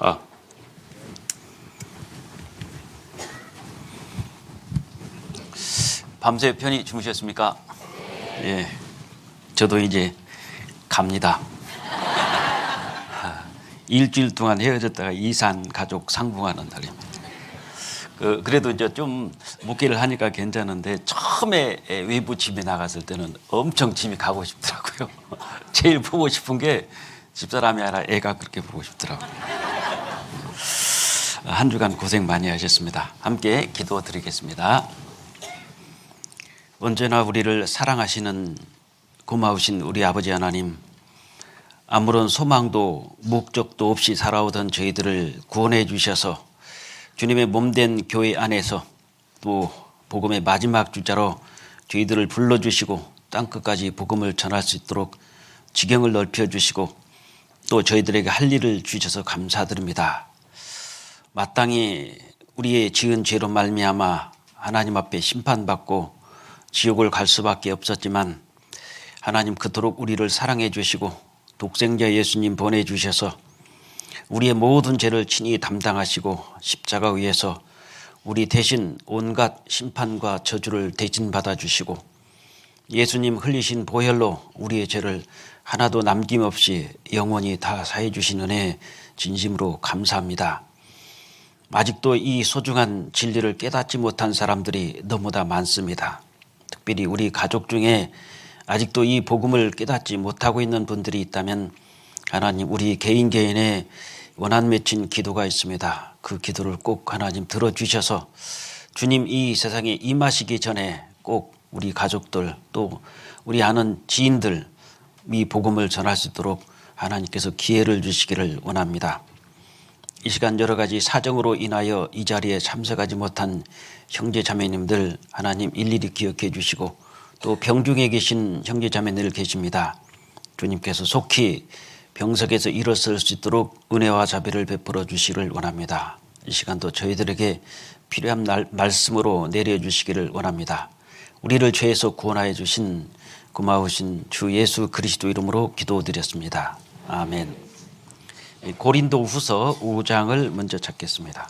아, 밤새 편히 주무셨습니까? 예, 저도 이제 갑니다. 일주일 동안 헤어졌다가 이산 가족 상봉하는 날입니다. 그래도 이제 좀 묵기를 하니까 괜찮은데 처음에 외부 집에 나갔을 때는 엄청 집에 가고 싶더라고요. 제일 보고 싶은 게 집사람이 아니라 애가 그렇게 보고 싶더라고요. 한 주간 고생 많이 하셨습니다. 함께 기도 드리겠습니다. 언제나 우리를 사랑하시는 고마우신 우리 아버지 하나님, 아무런 소망도 목적도 없이 살아오던 저희들을 구원해 주셔서 주님의 몸된 교회 안에서 또 복음의 마지막 주자로 저희들을 불러주시고 땅끝까지 복음을 전할 수 있도록 지경을 넓혀주시고 또 저희들에게 할 일을 주셔서 감사드립니다. 마땅히 우리의 지은 죄로 말미암아 하나님 앞에 심판받고 지옥을 갈 수밖에 없었지만 하나님 그토록 우리를 사랑해 주시고 독생자 예수님 보내주셔서 우리의 모든 죄를 친히 담당하시고 십자가 위에서 우리 대신 온갖 심판과 저주를 대신 받아주시고 예수님 흘리신 보혈로 우리의 죄를 하나도 남김없이 영원히 다 사해 주신 은혜 진심으로 감사합니다. 아직도 이 소중한 진리를 깨닫지 못한 사람들이 너무나 많습니다. 특별히 우리 가족 중에 아직도 이 복음을 깨닫지 못하고 있는 분들이 있다면 하나님 우리 개인의 원한 맺힌 기도가 있습니다. 그 기도를 꼭 하나님 들어주셔서 주님 이 세상에 임하시기 전에 꼭 우리 가족들 또 우리 아는 지인들 이 복음을 전할 수 있도록 하나님께서 기회를 주시기를 원합니다. 이 시간 여러 가지 사정으로 인하여 이 자리에 참석하지 못한 형제 자매님들 하나님 일일이 기억해 주시고 또 병중에 계신 형제 자매들 계십니다. 주님께서 속히 병석에서 일어설 수 있도록 은혜와 자비를 베풀어 주시기를 원합니다. 이 시간도 저희들에게 필요한 말씀으로 내려주시기를 원합니다. 우리를 죄에서 구원하여 주신 고마우신 주 예수 그리스도 이름으로 기도드렸습니다. 아멘. 고린도 후서 5장을 먼저 찾겠습니다.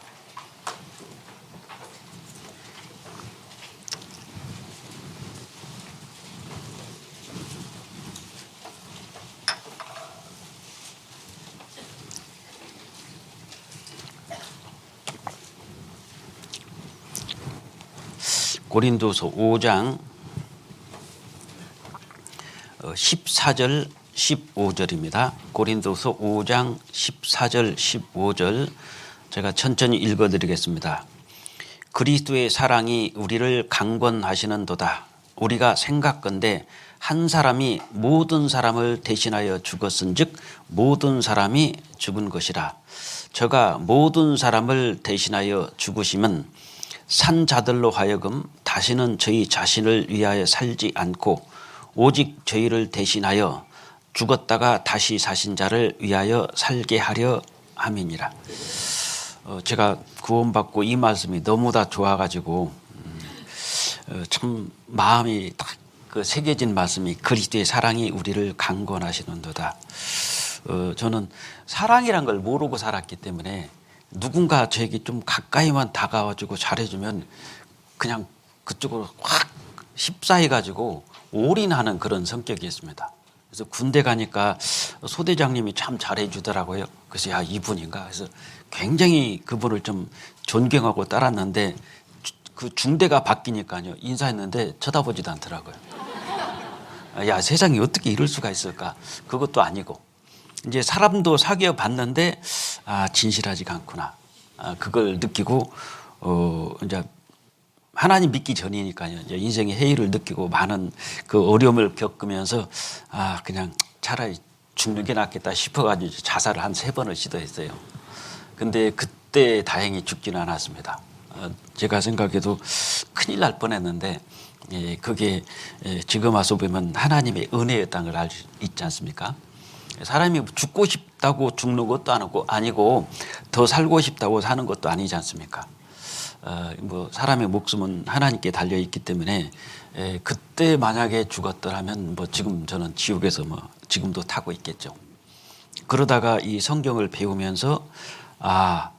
고린도서 5장 14절 15절입니다. 고린도서 5장 14절 15절 제가 천천히 읽어드리겠습니다. 그리스도의 사랑이 우리를 강권하시는도다. 우리가 생각건대 한 사람이 모든 사람을 대신하여 죽었은즉 모든 사람이 죽은 것이라. 저가 모든 사람을 대신하여 죽으시면 산 자들로 하여금 다시는 저희 자신을 위하여 살지 않고 오직 저희를 대신하여 죽었다가 다시 사신 자를 위하여 살게 하려 함이니라. 제가 구원받고 이 말씀이 너무 다 좋아가지고 참 마음이 딱 그 새겨진 말씀이 그리스도의 사랑이 우리를 강권하시는도다. 저는 사랑이란 걸 모르고 살았기 때문에 누군가 저에게 좀 가까이만 다가와주고 잘해주면 그냥 그쪽으로 확 휩싸여가지고 올인하는 그런 성격이었습니다. 그래서 군대 가니까 소대장님이 참 잘해주더라고요. 그래서 야 이분인가 그래서 굉장히 그분을 좀 존경하고 따랐는데 그 중대가 바뀌니까요 인사했는데 쳐다보지도 않더라고요. 야 세상에 어떻게 이럴 수가 있을까. 그것도 아니고 이제 사람도 사귀어 봤는데 진실하지가 않구나. 그걸 느끼고 이제 하나님 믿기 전이니까요. 이제 인생의 해이를 느끼고 많은 그 어려움을 겪으면서 그냥 차라리 죽는 게 낫겠다 싶어가지고 자살을 한 3번을 시도했어요. 근데 그때 다행히 죽지는 않았습니다. 제가 생각해도 큰일 날 뻔했는데 그게 지금 와서 보면 하나님의 은혜였다는 걸 알 수 있지 않습니까? 사람이 죽고 싶다고 죽는 것도 아니고 더 살고 싶다고 사는 것도 아니지 않습니까? 뭐 사람의 목숨은 하나님께 달려 있기 때문에 그때 만약에 죽었더라면 뭐 지금 저는 지옥에서 뭐 지금도 타고 있겠죠. 그러다가 이 성경을 배우면서 아,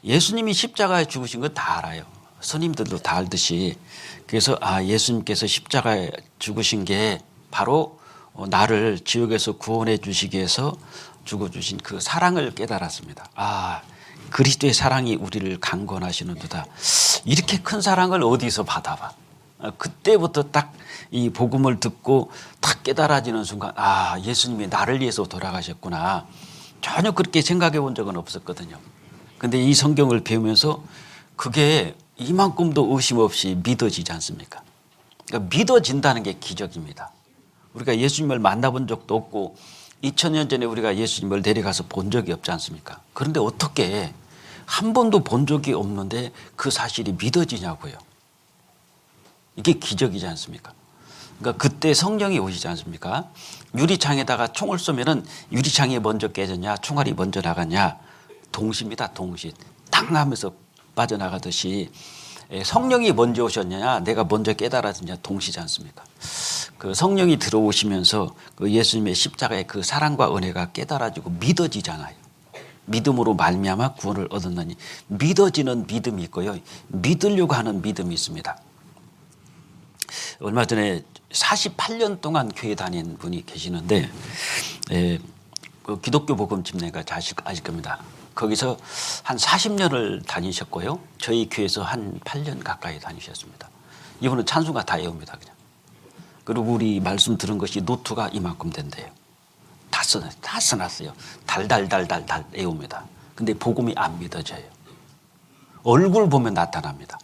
예수님이 십자가에 죽으신 건 다 알아요. 스님들도 다 알듯이. 그래서 예수님께서 십자가에 죽으신 게 바로 나를 지옥에서 구원해 주시기 위해서 죽어주신 그 사랑을 깨달았습니다. 그리스도의 사랑이 우리를 강권하시는도다. 이렇게 큰 사랑을 어디서 받아봐. 그때부터 딱 이 복음을 듣고 딱 깨달아지는 순간 예수님이 나를 위해서 돌아가셨구나. 전혀 그렇게 생각해 본 적은 없었거든요. 근데 이 성경을 배우면서 그게 이만큼도 의심 없이 믿어지지 않습니까? 그러니까 믿어진다는 게 기적입니다. 우리가 예수님을 만나본 적도 없고 2000년 전에 우리가 예수님을 내려가서 본 적이 없지 않습니까? 그런데 어떻게 한 번도 본 적이 없는데 그 사실이 믿어지냐고요. 이게 기적이지 않습니까? 그러니까 그때 성령이 오시지 않습니까? 유리창에다가 총을 쏘면은 유리창이 먼저 깨졌냐 총알이 먼저 나갔냐 동시입니다. 동시. 땅 하면서 빠져나가듯이 성령이 먼저 오셨냐 내가 먼저 깨달았느냐 동시지 않습니까? 그 성령이 들어오시면서 그 예수님의 십자가의 그 사랑과 은혜가 깨달아지고 믿어지잖아요. 믿음으로 말미암아 구원을 얻었느니 믿어지는 믿음이 있고요. 믿으려고 하는 믿음이 있습니다. 얼마 전에 48년 동안 교회 다닌 분이 계시는데 그 기독교 복음 집례가 아실 겁니다. 거기서 한 40년을 다니셨고요. 저희 교회에서 한 8년 가까이 다니셨습니다. 이분은 찬송가 다 외웁니다. 그냥. 그리고 우리 말씀 들은 것이 노트가 이만큼 된대요. 다 써놨어요. 달달달달달 외웁니다. 근데 복음이 안 믿어져요. 얼굴 보면 나타납니다.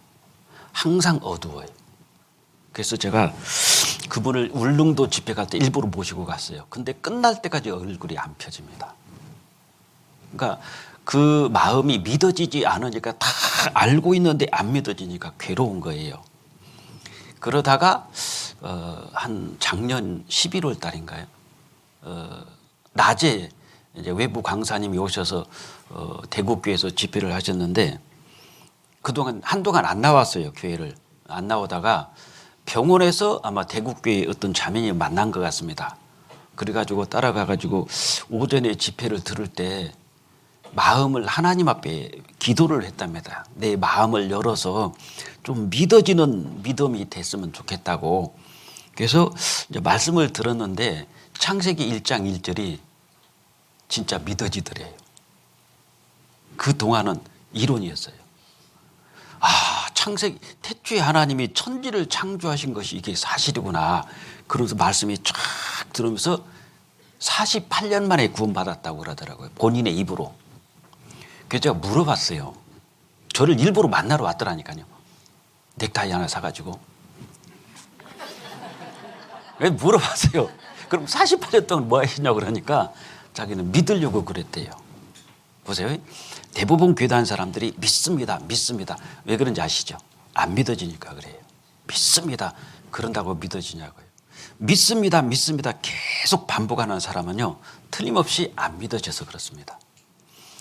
항상 어두워요. 그래서 제가 그분을 울릉도 집회 갈 때 일부러 모시고 갔어요. 근데 끝날 때까지 얼굴이 안 펴집니다. 그러니까 그 마음이 믿어지지 않으니까 다 알고 있는데 안 믿어지니까 괴로운 거예요. 그러다가 한 작년 11월 달인가요? 낮에 이제 외부 강사님이 오셔서 대구교회에서 집회를 하셨는데 그동안 한동안 안 나왔어요. 교회를 안 나오다가 병원에서 아마 대구교회 어떤 자매님 만난 것 같습니다. 그래가지고 따라가가지고 오전에 집회를 들을 때 마음을 하나님 앞에 기도를 했답니다. 내 마음을 열어서 좀 믿어지는 믿음이 됐으면 좋겠다고. 그래서 이제 말씀을 들었는데 창세기 1장 1절이 진짜 믿어지더래요. 그 동안은 이론이었어요. 창세기 태초에 하나님이 천지를 창조하신 것이 이게 사실이구나. 그러면서 말씀이 쫙 들으면서 48년 만에 구원받았다고 그러더라고요. 본인의 입으로. 그래서 제가 물어봤어요. 저를 일부러 만나러 왔더라니까요. 넥타이 하나 사가지고. 물어봤어요. 그럼 48년 동안 뭐 하시냐고 그러니까 자기는 믿으려고 그랬대요. 보세요. 대부분 교회 다니는 사람들이 믿습니다. 믿습니다. 왜 그런지 아시죠? 안 믿어지니까 그래요. 믿습니다. 그런다고 믿어지냐고요. 믿습니다. 믿습니다. 계속 반복하는 사람은요. 틀림없이 안 믿어져서 그렇습니다.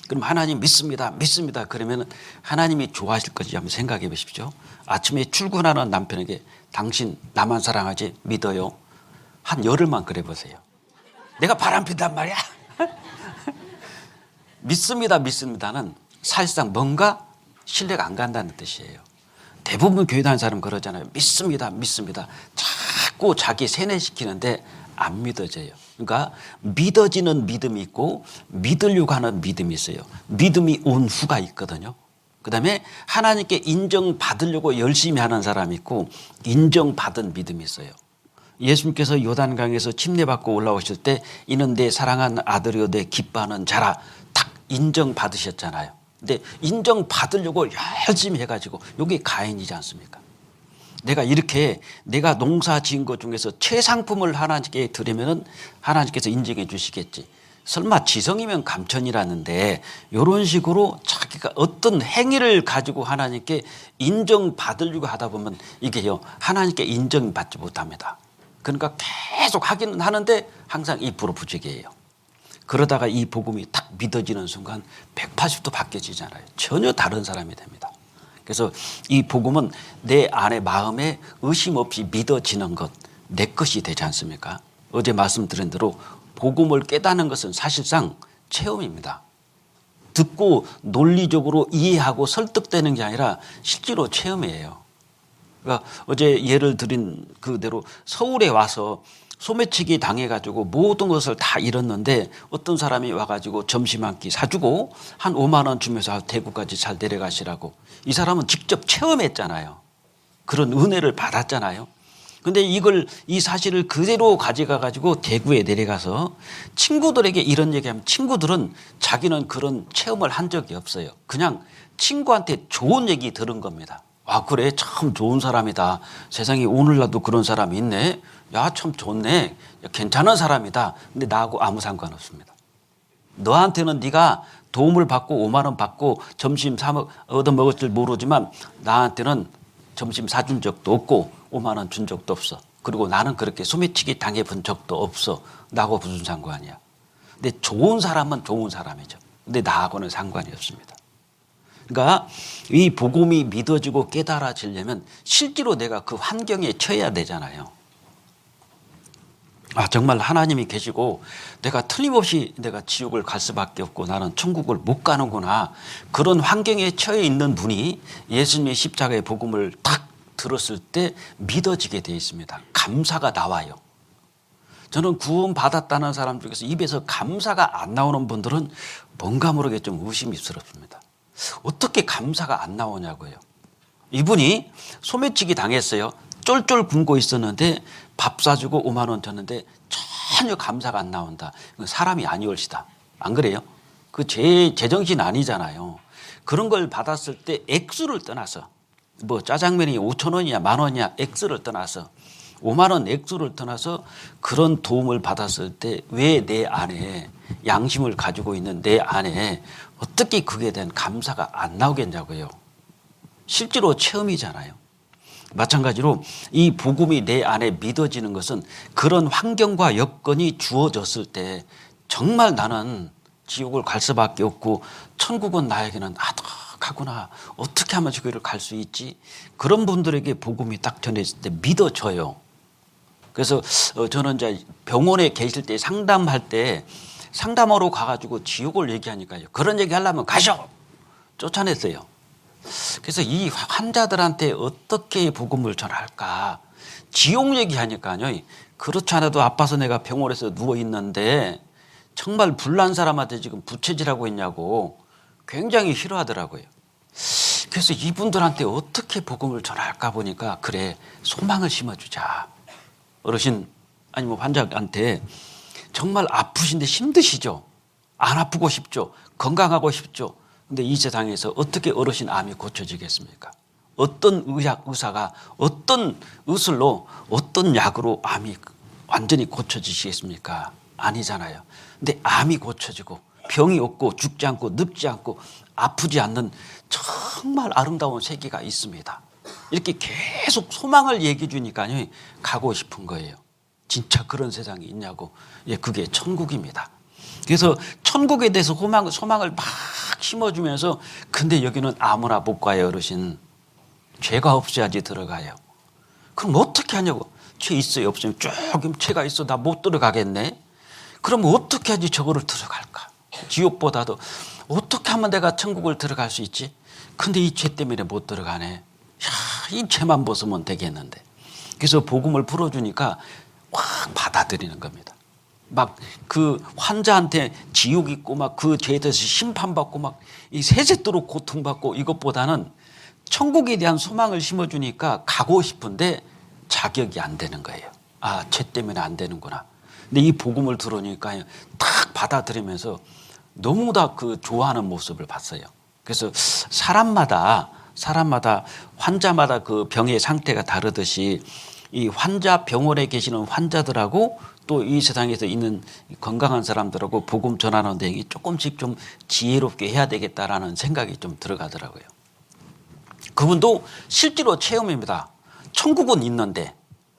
그럼 하나님 믿습니다. 믿습니다. 그러면 하나님이 좋아하실 것인지 한번 생각해 보십시오. 아침에 출근하는 남편에게 당신 나만 사랑하지 믿어요. 한 열흘만 그래 보세요. 내가 바람핀단 말이야. 믿습니다. 믿습니다는 사실상 뭔가 신뢰가 안 간다는 뜻이에요. 대부분 교회 다니는 사람은 그러잖아요. 믿습니다. 믿습니다. 자꾸 자기 세뇌시키는데 안 믿어져요. 그러니까 믿어지는 믿음이 있고 믿으려고 하는 믿음이 있어요. 믿음이 온 후가 있거든요. 그다음에 하나님께 인정받으려고 열심히 하는 사람이 있고 인정받은 믿음이 있어요. 예수님께서 요단강에서 침례받고 올라오실 때 이는 내 사랑하는 아들이요 내 기뻐하는 자라 딱 인정받으셨잖아요. 근데 인정받으려고 열심히 해가지고 이게 가인이지 않습니까? 내가 이렇게 내가 농사 지은 것 중에서 최상품을 하나님께 드리면 하나님께서 인정해 주시겠지. 설마 지성이면 감천이라는데 이런 식으로 자기가 어떤 행위를 가지고 하나님께 인정받으려고 하다 보면 이게요 하나님께 인정받지 못합니다. 그러니까 계속 하기는 하는데 항상 2% 부족이에요. 그러다가 이 복음이 딱 믿어지는 순간 180도 바뀌어지잖아요. 전혀 다른 사람이 됩니다. 그래서 이 복음은 내 안에 마음에 의심 없이 믿어지는 것, 내 것이 되지 않습니까? 어제 말씀드린 대로 복음을 깨닫는 것은 사실상 체험입니다. 듣고 논리적으로 이해하고 설득되는 게 아니라 실제로 체험이에요. 그러니까 어제 예를 드린 그대로 서울에 와서 소매치기 당해가지고 모든 것을 다 잃었는데 어떤 사람이 와가지고 점심 한 끼 사주고 한 5만 원 주면서 대구까지 잘 내려가시라고. 이 사람은 직접 체험했잖아요. 그런 은혜를 받았잖아요. 근데 이 사실을 그대로 가져가가지고 대구에 내려가서 친구들에게 이런 얘기하면 친구들은 자기는 그런 체험을 한 적이 없어요. 그냥 친구한테 좋은 얘기 들은 겁니다. 아, 그래? 참 좋은 사람이다. 세상에 오늘날도 그런 사람이 있네. 야, 참 좋네. 야, 괜찮은 사람이다. 근데 나하고 아무 상관없습니다. 너한테는 네가 도움을 받고 5만 원 받고 점심 얻어먹을 줄 모르지만 나한테는 점심 사준 적도 없고 5만 원 준 적도 없어. 그리고 나는 그렇게 소매치기 당해본 적도 없어. 나하고 무슨 상관이야. 근데 좋은 사람은 좋은 사람이죠. 근데 나하고는 상관이 없습니다. 그러니까 이 복음이 믿어지고 깨달아지려면 실제로 내가 그 환경에 처해야 되잖아요. 아, 정말 하나님이 계시고 내가 틀림없이 내가 지옥을 갈 수밖에 없고 나는 천국을 못 가는구나. 그런 환경에 처해 있는 분이 예수님의 십자가의 복음을 딱 들었을 때 믿어지게 되어 있습니다. 감사가 나와요. 저는 구원 받았다는 사람 중에서 입에서 감사가 안 나오는 분들은 뭔가 모르게 좀 의심스럽습니다. 어떻게 감사가 안 나오냐고요. 이분이 소매치기 당했어요. 쫄쫄 굶고 있었는데 밥 사주고 5만 원 줬는데 전혀 감사가 안 나온다. 사람이 아니올시다. 안 그래요? 그 제정신 아니잖아요. 그런 걸 받았을 때 액수를 떠나서 뭐 짜장면이 5천 원이야 1만 원이야 액수를 떠나서 5만 원 액수를 떠나서 그런 도움을 받았을 때 왜 내 안에 양심을 가지고 있는 내 안에 어떻게 그에 대한 감사가 안 나오겠냐고요. 실제로 체험이잖아요. 마찬가지로 이 복음이 내 안에 믿어지는 것은 그런 환경과 여건이 주어졌을 때 정말 나는 지옥을 갈 수밖에 없고 천국은 나에게는 아득하구나. 어떻게 하면 저기를 갈 수 있지? 그런 분들에게 복음이 딱 전해질 때 믿어져요. 그래서 저는 이제 병원에 계실 때 상담할 때 상담하러 가가지고 지옥을 얘기하니까요. 그런 얘기 하려면 가셔! 쫓아냈어요. 그래서 이 환자들한테 어떻게 복음을 전할까? 지옥 얘기하니까요. 그렇지 않아도 아파서 내가 병원에서 누워있는데 정말 불난 사람한테 지금 부채질하고 있냐고 굉장히 싫어하더라고요. 그래서 이분들한테 어떻게 복음을 전할까 보니까 그래 소망을 심어주자. 어르신 아니면 환자한테 정말 아프신데 힘드시죠? 안 아프고 싶죠? 건강하고 싶죠? 근데 이 세상에서 어떻게 어르신 암이 고쳐지겠습니까? 어떤 의사가 어떤 의술로 어떤 약으로 암이 완전히 고쳐지시겠습니까? 아니잖아요. 근데 암이 고쳐지고 병이 없고 죽지 않고 늙지 않고 아프지 않는 정말 아름다운 세계가 있습니다. 이렇게 계속 소망을 얘기해 주니까요. 가고 싶은 거예요. 진짜 그런 세상이 있냐고. 예, 그게 천국입니다. 그래서 천국에 대해서 소망을 막 심어주면서 근데 여기는 아무나 못 가요 어르신. 죄가 없어야지 들어가요. 그럼 어떻게 하냐고. 죄 있어요 없으면 조금 죄가 있어 나 못 들어가겠네. 그럼 어떻게 하지 저거를 들어갈까. 지옥보다도 어떻게 하면 내가 천국을 들어갈 수 있지. 근데 이 죄 때문에 못 들어가네. 야, 이 죄만 벗으면 되겠는데. 그래서 복음을 풀어주니까 확 받아들이는 겁니다. 막 그 환자한테 지옥 있고 막 그 죄에 대해서 심판받고 막 이 세세토록 고통받고 이것보다는 천국에 대한 소망을 심어주니까 가고 싶은데 자격이 안 되는 거예요. 아, 죄 때문에 안 되는구나. 근데 이 복음을 들으니까 딱 받아들이면서 너무 다 그 좋아하는 모습을 봤어요. 그래서 사람마다 환자마다 그 병의 상태가 다르듯이 이 환자 병원에 계시는 환자들하고 또 이 세상에서 있는 건강한 사람들하고 복음 전하는 데 조금씩 좀 지혜롭게 해야 되겠다라는 생각이 좀 들어가더라고요. 그분도 실제로 체험입니다. 천국은 있는데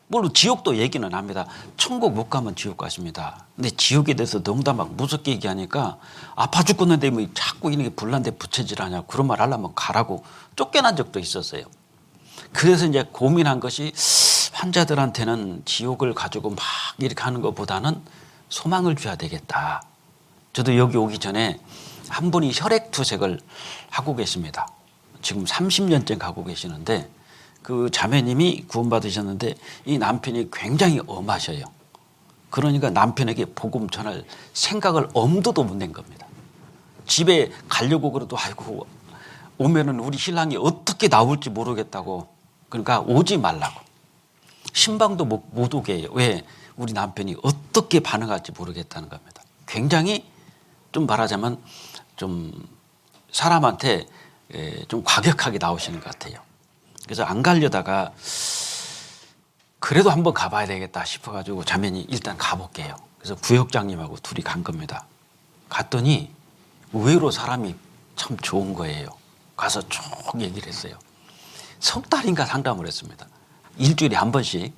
물론 지옥도 얘기는 합니다. 천국 못 가면 지옥 가십니다. 근데 지옥에 대해서 너무 다 막 무섭게 얘기하니까 아파 죽겠는데 뭐 자꾸 이렇게 불난데 부채질하냐 그런 말 하려면 가라고 쫓겨난 적도 있었어요. 그래서 이제 고민한 것이 환자들한테는 지옥을 가지고 막 이렇게 하는 것보다는 소망을 줘야 되겠다. 저도 여기 오기 전에 한 분이 혈액투색을 하고 계십니다. 지금 30년째 하고 계시는데 그 자매님이 구원받으셨는데 이 남편이 굉장히 엄하셔요. 그러니까 남편에게 복음 전할 생각을 엄두도 못 낸 겁니다. 집에 가려고 그래도 아이고 오면은 우리 신랑이 어떻게 나올지 모르겠다고, 그러니까 오지 말라고. 신방도 못 오게 해요. 왜? 우리 남편이 어떻게 반응할지 모르겠다는 겁니다. 굉장히 좀 말하자면 좀 사람한테 좀 과격하게 나오시는 것 같아요. 그래서 안 가려다가 그래도 한번 가봐야 되겠다 싶어가지고 자매니 일단 가볼게요. 그래서 구역장님하고 둘이 간 겁니다. 갔더니 의외로 사람이 참 좋은 거예요. 가서 쭉 얘기를 했어요. 석 달인가 상담을 했습니다. 일주일에 한 번씩.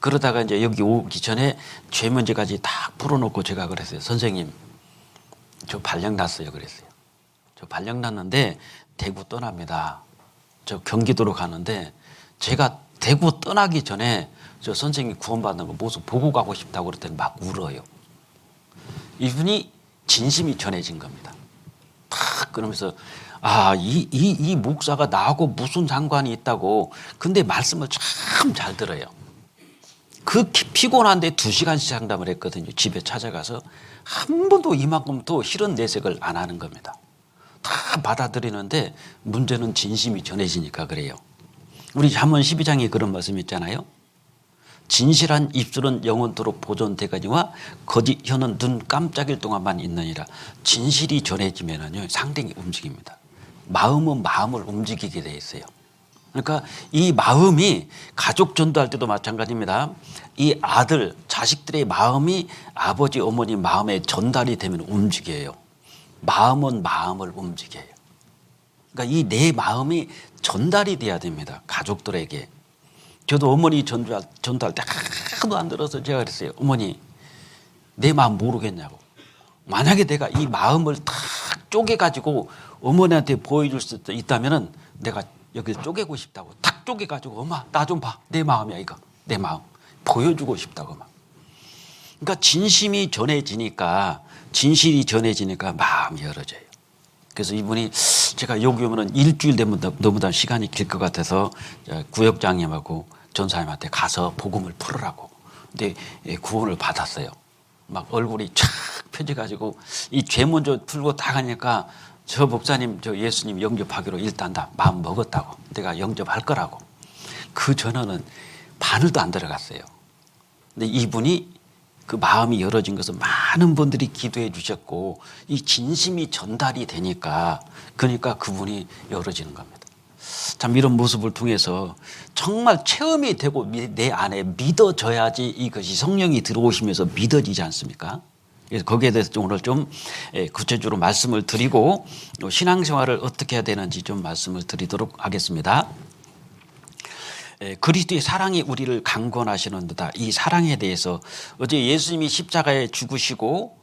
그러다가 이제 여기 오기 전에 죄 문제까지 딱 풀어놓고 제가 그랬어요. 선생님, 저 발령 났어요. 그랬어요. 저 발령 났는데 대구 떠납니다. 저 경기도로 가는데 제가 대구 떠나기 전에 저 선생님 구원받는 거 모습 보고 가고 싶다고 그랬더니 막 울어요. 이분이 진심이 전해진 겁니다. 탁 그러면서 이 목사가 나하고 무슨 상관이 있다고. 근데 말씀을 참 잘 들어요. 그 피곤한데 2시간씩 상담을 했거든요. 집에 찾아가서 한 번도 이만큼 더 싫은 내색을 안 하는 겁니다. 다 받아들이는데 문제는 진심이 전해지니까 그래요. 우리 잠언 12장에 그런 말씀 있잖아요. 진실한 입술은 영원토록 보존되거니와 거짓 혀는 눈 깜짝일 동안만 있느니라. 진실이 전해지면은요 상당히 움직입니다. 마음은 마음을 움직이게 돼 있어요. 그러니까 이 마음이 가족 전도할 때도 마찬가지입니다. 이 아들, 자식들의 마음이 아버지, 어머니 마음에 전달이 되면 움직여요. 마음은 마음을 움직여요. 그러니까 이 내 마음이 전달이 돼야 됩니다. 가족들에게. 저도 어머니 전도할 때 하나도 안 들어서 제가 그랬어요. 어머니, 내 마음 모르겠냐고. 만약에 내가 이 마음을 탁 쪼개가지고 어머니한테 보여줄 수 있다면은 내가 여기를 쪼개고 싶다고. 탁 쪼개가지고 엄마 나 좀 봐. 내 마음이야 이거. 내 마음. 보여주고 싶다고 막. 그러니까 진심이 전해지니까, 진실이 전해지니까 마음이 열어져요. 그래서 이분이 제가 여기 오면은 일주일 되면 너무나 시간이 길 것 같아서 구역장님하고 전사님한테 가서 복음을 풀으라고. 근데 구원을 받았어요. 막 얼굴이 촥 펴져가지고 이 죄 먼저 풀고 다 가니까 저 목사님, 저 예수님 영접하기로 일단 다 마음 먹었다고. 내가 영접할 거라고. 그 전에는 바늘도 안 들어갔어요. 근데 이분이 그 마음이 열어진 것은 많은 분들이 기도해 주셨고 이 진심이 전달이 되니까, 그러니까 그분이 열어지는 겁니다. 참 이런 모습을 통해서 정말 체험이 되고 내 안에 믿어져야지 이것이 성령이 들어오시면서 믿어지지 않습니까? 그래서 거기에 대해서 오늘 좀 구체적으로 말씀을 드리고 신앙생활을 어떻게 해야 되는지 좀 말씀을 드리도록 하겠습니다. 그리스도의 사랑이 우리를 강권하시는도다. 이 사랑에 대해서 어제 예수님이 십자가에 죽으시고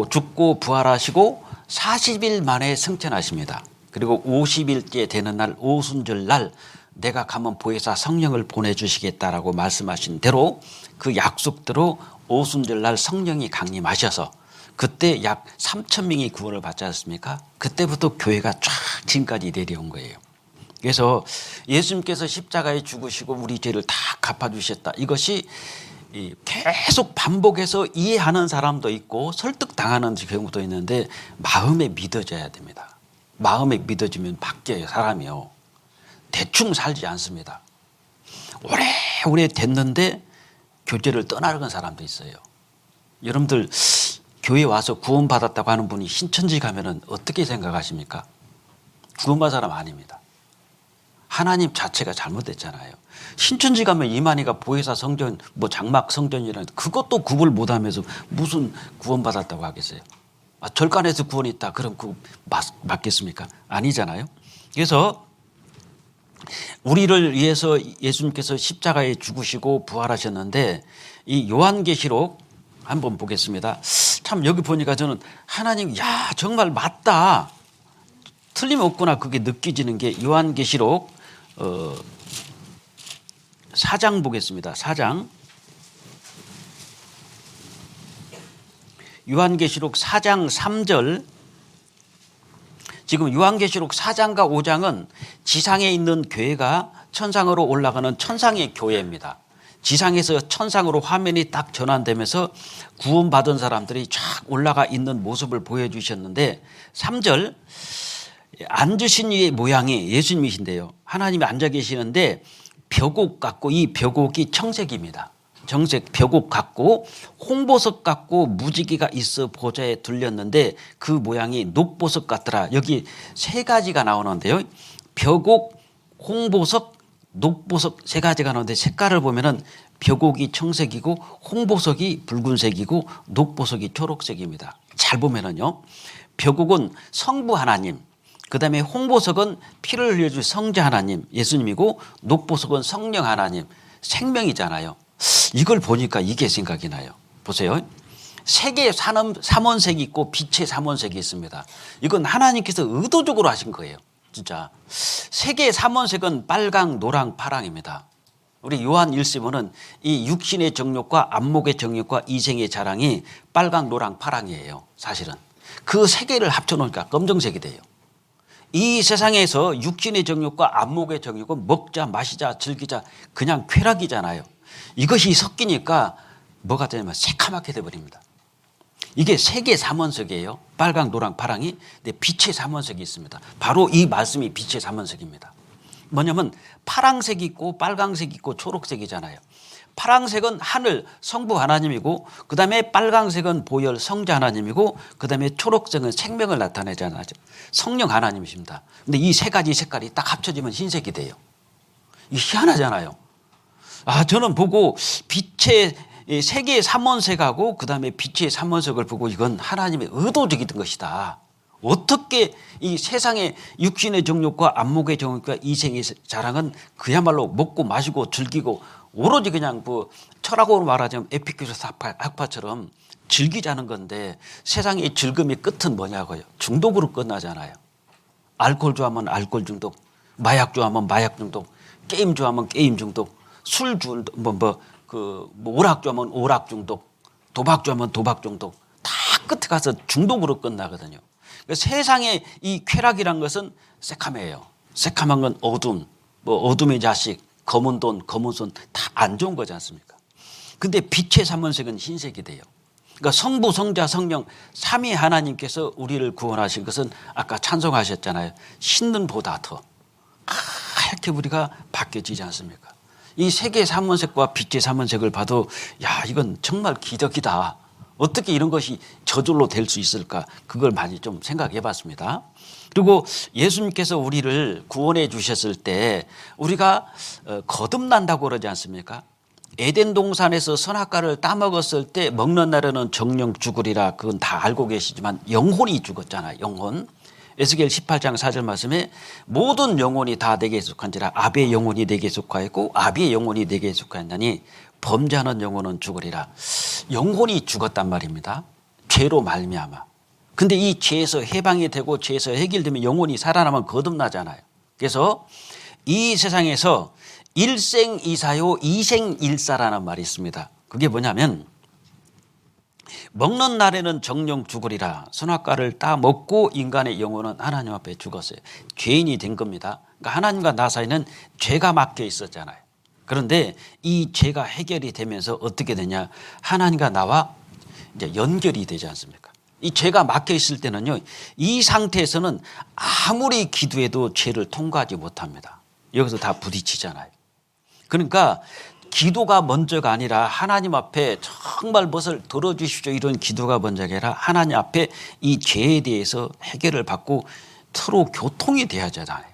죽고 부활하시고 40일 만에 승천하십니다. 그리고 50일째 되는 날 오순절 날 내가 가면 보혜사 성령을 보내주시겠다라고 말씀하신 대로 그 약속대로 오순절 날 성령이 강림하셔서 그때 약 3,000명이 구원을 받지 않습니까? 그때부터 교회가 쫙 지금까지 내려온 거예요. 그래서 예수님께서 십자가에 죽으시고 우리 죄를 다 갚아주셨다. 이것이 계속 반복해서 이해하는 사람도 있고 설득당하는 경우도 있는데 마음에 믿어져야 됩니다. 마음에 믿어지면 바뀌어요. 사람이요. 대충 살지 않습니다. 오래 됐는데 교제를 떠나는 사람도 있어요. 여러분들 교회 와서 구원받았다고 하는 분이 신천지 가면은 어떻게 생각하십니까? 구원받은 사람 아닙니다. 하나님 자체가 잘못됐잖아요. 신천지 가면 이만희가 보혜사 성전, 장막 성전이라는 그것도 구분 못하면서 무슨 구원받았다고 하겠어요? 절간에서 구원이 있다. 그럼 그 맞겠습니까? 아니잖아요. 그래서 우리를 위해서 예수님께서 십자가에 죽으시고 부활하셨는데 이 요한계시록 한번 보겠습니다. 참 여기 보니까 저는 하나님 정말 맞다. 틀림없구나 그게 느껴지는 게 요한계시록 4장 보겠습니다. 4장. 요한계시록 4장 3절 지금 요한계시록 4장과 5장은 지상에 있는 교회가 천상으로 올라가는 천상의 교회입니다. 지상에서 천상으로 화면이 딱 전환되면서 구원받은 사람들이 쫙 올라가 있는 모습을 보여주셨는데 3절 앉으신 이의 모양이 예수님이신데요. 하나님이 앉아 계시는데 벽옥 같고 이 벽옥이 청색입니다. 정색 벽옥 같고 홍보석 같고 무지개가 있어 보좌에 둘렸는데 그 모양이 녹보석 같더라. 여기 세 가지가 나오는데요. 벽옥, 홍보석, 녹보석 세 가지가 나오는데 색깔을 보면은 벽옥이 청색이고 홍보석이 붉은색이고 녹보석이 초록색입니다. 잘 보면은요. 벽옥은 성부 하나님, 그다음에 홍보석은 피를 흘려줄 성자 하나님 예수님이고 녹보석은 성령 하나님 생명이잖아요. 이걸 보니까 이게 생각이 나요. 보세요. 세계의 삼원색이 있고 빛의 삼원색이 있습니다. 이건 하나님께서 의도적으로 하신 거예요. 진짜. 세계의 삼원색은 빨강, 노랑, 파랑입니다. 우리 요한 1서보는 이 육신의 정욕과 안목의 정욕과 이생의 자랑이 빨강, 노랑, 파랑이에요. 사실은. 그 세 개를 합쳐놓으니까 검정색이 돼요. 이 세상에서 육신의 정욕과 안목의 정욕은 먹자 마시자 즐기자 그냥 쾌락이잖아요. 이것이 섞이니까 뭐가 되냐면 새카맣게 돼버립니다. 이게 세계 삼원색이에요. 빨강, 노랑, 파랑이. 근데 빛의 삼원색이 있습니다. 바로 이 말씀이 빛의 삼원색입니다. 뭐냐면 파랑색이 있고 빨강색이 있고 초록색이잖아요. 파랑색은 하늘 성부 하나님이고 그다음에 빨강색은 보혈 성자 하나님이고 그다음에 초록색은 생명을 나타내잖아요. 성령 하나님이십니다. 근데 이 세 가지 색깔이 딱 합쳐지면 흰색이 돼요. 이게 희한하잖아요. 저는 보고 빛의 세계의 삼원색하고 그다음에 빛의 삼원색을 보고 이건 하나님의 의도적인 것이다. 어떻게 이 세상의 육신의 정욕과 안목의 정욕과 이생의 자랑은 그야말로 먹고 마시고 즐기고 오로지 그냥 뭐 철학으로 말하자면 에피큐러스 학파처럼 즐기자는 건데 세상의 즐거움의 끝은 뭐냐고요. 중독으로 끝나잖아요. 알코올 좋아하면 알코올 중독, 마약 좋아하면 마약 중독, 게임 좋아하면 게임 중독, 술 중독, 오락 좋아하면 오락 중독, 도박 좋아하면 도박 중독. 다 끝에 가서 중독으로 끝나거든요. 세상의 이 쾌락이란 것은 새카매예요. 새카만 건 어둠, 어둠의 자식, 검은 돈, 검은 손 다 안 좋은 거지 않습니까? 근데 빛의 삼원색은 흰색이 돼요. 그러니까 성부, 성자, 성령 삼위 하나님께서 우리를 구원하신 것은 아까 찬송하셨잖아요. 신는 보다 더 하얗게 우리가 바뀌어지지 않습니까? 이 세계의 삼원색과 빛의 삼원색을 봐도 야 이건 정말 기적이다. 어떻게 이런 것이 저절로 될 수 있을까? 그걸 많이 좀 생각해 봤습니다. 그리고 예수님께서 우리를 구원해 주셨을 때 우리가 거듭난다고 그러지 않습니까? 에덴 동산에서 선악과를 따먹었을 때 먹는 날에는 정령 죽으리라. 그건 다 알고 계시지만 영혼이 죽었잖아요. 영혼. 에스겔 18장 4절 말씀에 모든 영혼이 다 내게 속한지라 아비의 영혼이 내게 속하였고 아비의 영혼이 내게 속하였나니 범죄하는 영혼은 죽으리라. 영혼이 죽었단 말입니다. 죄로 말미암아. 근데 이 죄에서 해방이 되고 죄에서 해결되면 영혼이 살아나면 거듭나잖아요. 그래서 이 세상에서 일생이사요 이생일사라는 말이 있습니다. 그게 뭐냐면 먹는 날에는 정령 죽으리라. 선악과를 따 먹고 인간의 영혼은 하나님 앞에 죽었어요. 죄인이 된 겁니다. 그러니까 하나님과 나 사이는 죄가 막혀 있었잖아요. 그런데 이 죄가 해결이 되면서 어떻게 되냐? 하나님과 나와 이제 연결이 되지 않습니까? 이 죄가 막혀 있을 때는요, 이 상태에서는 아무리 기도해도 죄를 통과하지 못합니다. 여기서 다 부딪히잖아요. 그러니까 기도가 먼저가 아니라 하나님 앞에 정말 무엇을 들어주십시오 이런 기도가 먼저가 아니라 하나님 앞에 이 죄에 대해서 해결을 받고 서로 교통이 돼야 하잖아요.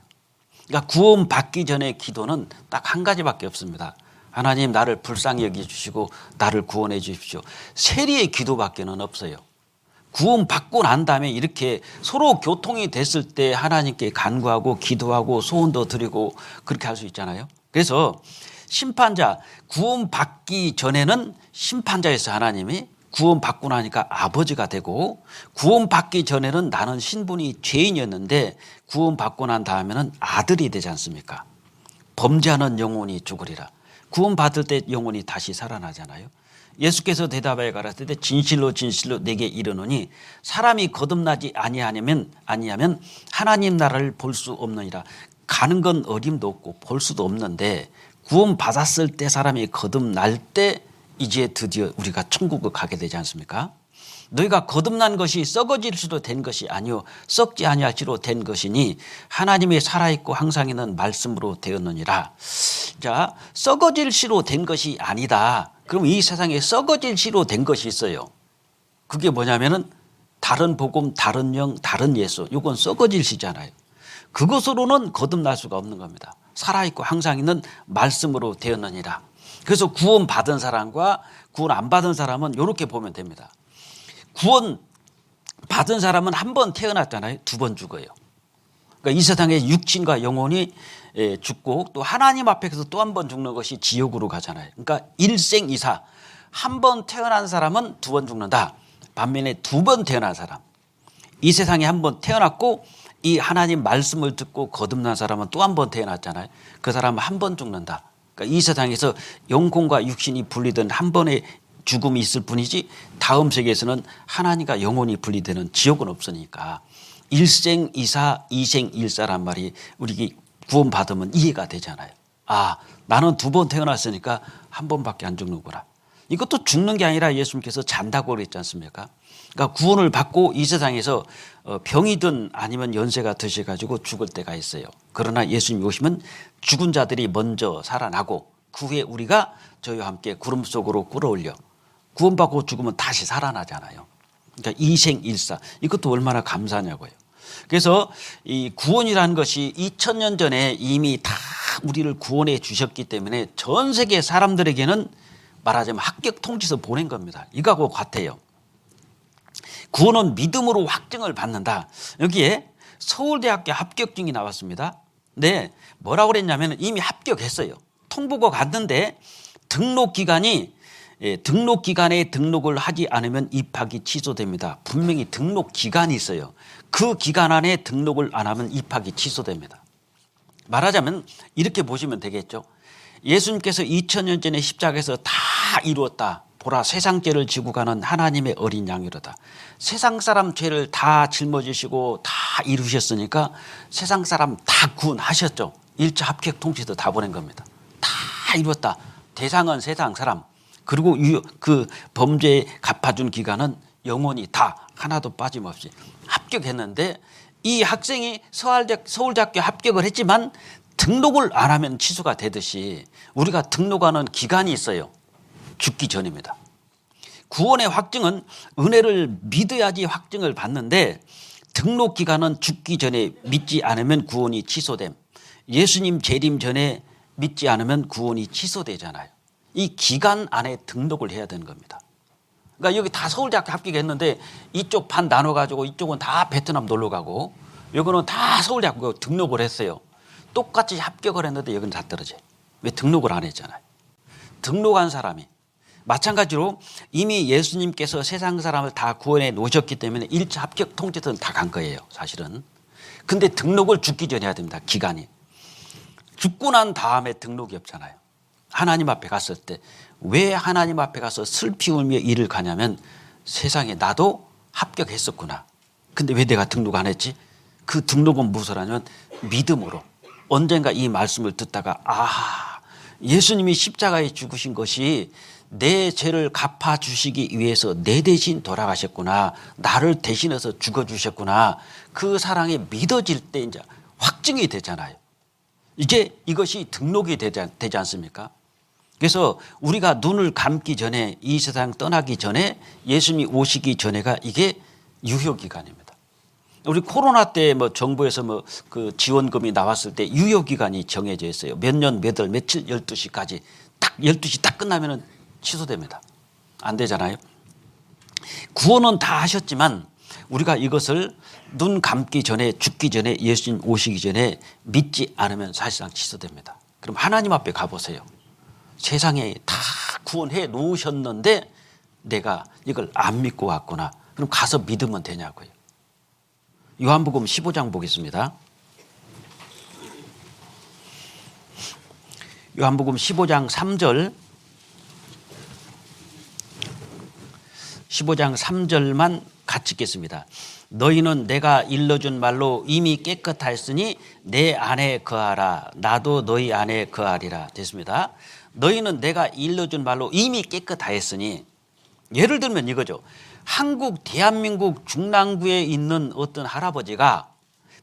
그러니까 구원 받기 전에 기도는 딱 한 가지밖에 없습니다. 하나님 나를 불쌍히 여겨주시고 나를 구원해 주십시오. 세리의 기도밖에는 없어요. 구원 받고 난 다음에 이렇게 서로 교통이 됐을 때 하나님께 간구하고 기도하고 소원도 드리고 그렇게 할 수 있잖아요. 그래서 심판자 구원 받기 전에는 심판자에서 하나님이 구원 받고 나니까 아버지가 되고 구원 받기 전에는 나는 신분이 죄인이었는데 구원 받고 난 다음에는 아들이 되지 않습니까? 범죄하는 영혼이 죽으리라. 구원 받을 때 영혼이 다시 살아나잖아요. 예수께서 대답하여 가라사대 진실로 진실로 내게 이르노니 사람이 거듭나지 아니하면 하나님 나라를 볼 수 없느니라. 가는 건 어림도 없고 볼 수도 없는데 구원 받았을 때 사람이 거듭날 때 이제 드디어 우리가 천국을 가게 되지 않습니까? 너희가 거듭난 것이 썩어질 수로 된 것이 아니요 썩지 아니할 수로 된 것이니 하나님의 살아있고 항상 있는 말씀으로 되었느니라. 자, 썩어질 시로 된 것이 아니다. 그럼 이 세상에 썩어질 시로 된 것이 있어요. 그게 뭐냐면은 다른 복음, 다른 영, 다른 예수. 이건 썩어질 시잖아요. 그것으로는 거듭날 수가 없는 겁니다. 살아있고 항상 있는 말씀으로 되었느니라. 그래서 구원 받은 사람과 구원 안 받은 사람은 이렇게 보면 됩니다. 구원 받은 사람은 한 번 태어났잖아요. 두 번 죽어요. 그러니까 이 세상에 육신과 영혼이 죽고 또 하나님 앞에서 또 한 번 죽는 것이 지옥으로 가잖아요. 그러니까 일생이사 한 번 태어난 사람은 두 번 죽는다. 반면에 두 번 태어난 사람, 이 세상에 한 번 태어났고 이 하나님 말씀을 듣고 거듭난 사람은 또 한 번 태어났잖아요. 그 사람은 한 번 죽는다. 그러니까 이 세상에서 영혼과 육신이 분리된 한 번의 죽음이 있을 뿐이지 다음 세계에서는 하나님과 영혼이 분리되는 지옥은 없으니까 일생이사 이생일사란 말이 우리 구원 받으면 이해가 되잖아요. 아, 나는 두 번 태어났으니까 한 번밖에 안 죽는구나. 이것도 죽는 게 아니라 예수님께서 잔다고 그랬지 않습니까? 그러니까 구원을 받고 이 세상에서 병이든 아니면 연세가 드셔가지고 죽을 때가 있어요. 그러나 예수님이 오시면 죽은 자들이 먼저 살아나고 그 후에 우리가 저희와 함께 구름 속으로 끌어올려 구원받고 죽으면 다시 살아나잖아요. 그러니까 이생일사, 이것도 얼마나 감사하냐고요. 그래서 이 구원이라는 것이 2000년 전에 이미 다 우리를 구원해 주셨기 때문에 전 세계 사람들에게는 말하자면 합격 통지서 보낸 겁니다. 이거하고 같아요. 구원은 믿음으로 확증을 받는다. 여기에 서울대학교 합격증이 나왔습니다. 네, 뭐라고 그랬냐면 이미 합격했어요. 통보가 갔는데 등록기간에 등록을 하지 않으면 입학이 취소됩니다. 분명히 등록 기간이 있어요. 그 기간 안에 등록을 안 하면 입학이 취소됩니다. 말하자면 이렇게 보시면 되겠죠. 예수님께서 2000년 전에 십자가에서 다 이루었다. 보라, 세상 죄를 지고 가는 하나님의 어린 양이로다. 세상 사람 죄를 다 짊어지시고 다 이루셨으니까 세상 사람 다 구원하셨죠. 1차 합격 통지도 다 보낸 겁니다. 다 이루었다. 대상은 세상 사람. 그리고 그 범죄에 갚아준 기간은 영원히 다 하나도 빠짐없이 합격했는데 이 학생이 서울대학교 합격을 했지만 등록을 안 하면 취소가 되듯이 우리가 등록하는 기간이 있어요. 죽기 전입니다. 구원의 확증은 은혜를 믿어야지 확증을 받는데 등록 기간은 죽기 전에 믿지 않으면 구원이 취소됨. 예수님 재림 전에 믿지 않으면 구원이 취소되잖아요. 이 기간 안에 등록을 해야 되는 겁니다. 그러니까 여기 다 서울대학교 합격했는데 이쪽 반 나눠가지고 이쪽은 다 베트남 놀러 가고 여기는 다 서울대학교 등록을 했어요. 똑같이 합격을 했는데 여기는 다 떨어져요. 왜? 등록을 안 했잖아요. 등록한 사람이. 마찬가지로 이미 예수님께서 세상 사람을 다 구원해 놓으셨기 때문에 1차 합격 통지서는 다 간 거예요. 사실은. 근데 등록을 죽기 전에 해야 됩니다. 기간이. 죽고 난 다음에 등록이 없잖아요. 하나님 앞에 갔을 때 왜 하나님 앞에 가서 슬피 울며 이를 가냐면 세상에 나도 합격했었구나. 근데 왜 내가 등록 안 했지? 그 등록은 무엇을 하냐면 믿음으로 언젠가 이 말씀을 듣다가 예수님이 십자가에 죽으신 것이 내 죄를 갚아주시기 위해서 내 대신 돌아가셨구나. 나를 대신해서 죽어주셨구나. 그 사랑이 믿어질 때 이제 확증이 되잖아요. 이제 이것이 등록이 되지 않습니까? 그래서 우리가 눈을 감기 전에 이 세상 떠나기 전에 예수님이 오시기 전에가 이게 유효기간입니다. 우리 코로나 때 정부에서 그 지원금이 나왔을 때 유효기간이 정해져 있어요. 몇 년, 몇 월, 며칠, 12시까지 딱 12시 딱 끝나면은 취소됩니다. 안 되잖아요. 구원은 다 하셨지만 우리가 이것을 눈 감기 전에 죽기 전에 예수님 오시기 전에 믿지 않으면 사실상 취소됩니다. 그럼 하나님 앞에 가보세요. 세상에 다 구원해 놓으셨는데 내가 이걸 안 믿고 왔구나. 그럼 가서 믿으면 되냐고요. 요한복음 15장 보겠습니다. 요한복음 15장 3절 15장 3절만 같이 읽겠습니다. 너희는 내가 일러준 말로 이미 깨끗하였으니 내 안에 거하라. 나도 너희 안에 거하리라. 됐습니다. 너희는 내가 일러준 말로 이미 깨끗하였으니, 예를 들면 이거죠. 한국 대한민국 중랑구에 있는 어떤 할아버지가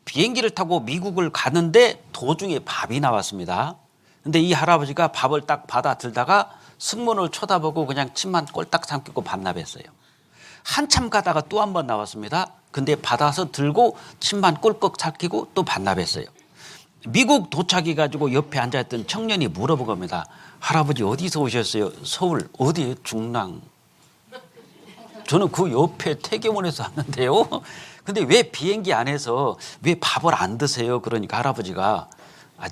비행기를 타고 미국을 가는데 도중에 밥이 나왔습니다. 근데 이 할아버지가 밥을 딱 받아 들다가 승문을 쳐다보고 그냥 침만 꼴딱 삼키고 반납했어요. 한참 가다가 또 한 번 나왔습니다. 근데 받아서 들고 침만 꼴깍 삼키고 또 반납했어요. 미국 도착해 가지고 옆에 앉아있던 청년이 물어본 겁니다. 할아버지 어디서 오셨어요? 서울. 어디에? 중랑. 저는 그 옆에 태계원에서 왔는데요. 근데 왜 비행기 안에서 왜 밥을 안 드세요? 그러니까 할아버지가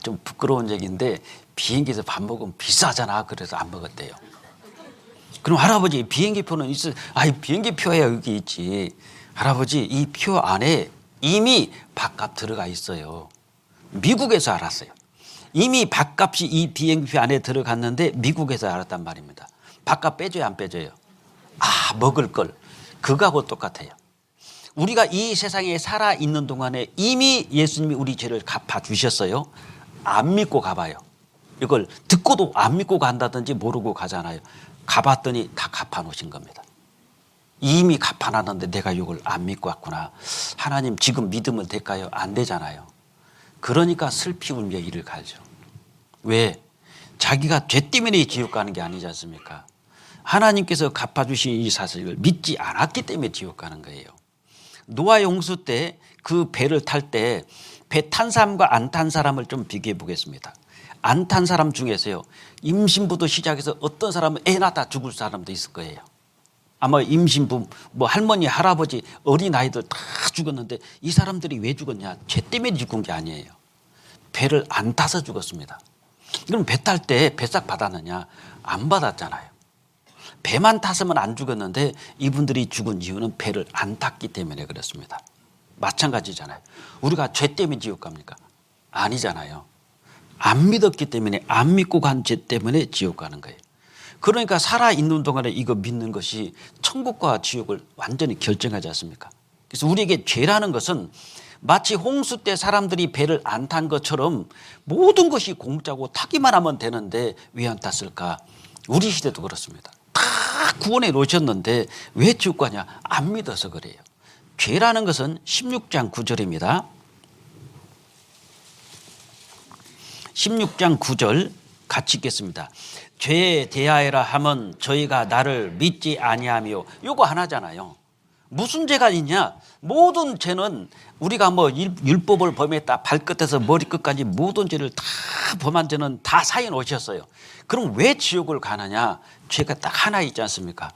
좀 부끄러운 얘기인데 비행기에서 밥 먹으면 비싸잖아. 그래서 안 먹었대요. 그럼 할아버지 비행기 표는 있어? 비행기 표야 여기 있지. 할아버지 이 표 안에 이미 밥값 들어가 있어요. 미국에서 알았어요. 이미 밥값이 이 비행기 안에 들어갔는데 미국에서 알았단 말입니다. 밥값 빼줘요 안 빼줘요? 먹을 걸. 그거하고 똑같아요. 우리가 이 세상에 살아있는 동안에 이미 예수님이 우리 죄를 갚아주셨어요. 안 믿고 가봐요. 이걸 듣고도 안 믿고 간다든지 모르고 가잖아요. 가봤더니 다 갚아놓으신 겁니다. 이미 갚아놨는데 내가 이걸 안 믿고 왔구나. 하나님 지금 믿으면 될까요? 안 되잖아요. 그러니까 슬피 울며 이를 갈죠. 왜? 자기가 죄 때문에 지옥 가는 게 아니지 않습니까? 하나님께서 갚아주신 이 사실을 믿지 않았기 때문에 지옥 가는 거예요. 노아의 홍수 때 그 배를 탈 때 배 탄 사람과 안 탄 사람을 좀 비교해 보겠습니다. 안 탄 사람 중에서요, 임신부도 시작해서 어떤 사람은 애 낳다 죽을 사람도 있을 거예요. 아마 임신부, 할머니, 할아버지, 어린아이들 다 죽었는데 이 사람들이 왜 죽었냐? 죄 때문에 죽은 게 아니에요. 배를 안 타서 죽었습니다. 그럼 배 탈 때 배싹 받았느냐? 안 받았잖아요. 배만 탔으면 안 죽었는데 이분들이 죽은 이유는 배를 안 탔기 때문에 그렇습니다. 마찬가지잖아요. 우리가 죄 때문에 지옥 갑니까? 아니잖아요. 안 믿었기 때문에, 안 믿고 간 죄 때문에 지옥 가는 거예요. 그러니까 살아있는 동안에 이거 믿는 것이 천국과 지옥을 완전히 결정하지 않습니까? 그래서 우리에게 죄라는 것은 마치 홍수 때 사람들이 배를 안 탄 것처럼 모든 것이 공짜고 타기만 하면 되는데 왜 안 탔을까? 우리 시대도 그렇습니다. 다 구원해 놓으셨는데 왜 지옥 가냐? 안 믿어서 그래요. 죄라는 것은 16장 9절입니다. 16장 9절 같이 읽겠습니다. 죄에 대하여라 하면 저희가 나를 믿지 아니하며, 요거 하나잖아요. 무슨 죄가 있냐? 모든 죄는 우리가 율법을 범했다 발끝에서 머리끝까지 모든 죄를 다 범한 죄는 다 사해 놓으셨어요. 그럼 왜 지옥을 가느냐? 죄가 딱 하나 있지 않습니까?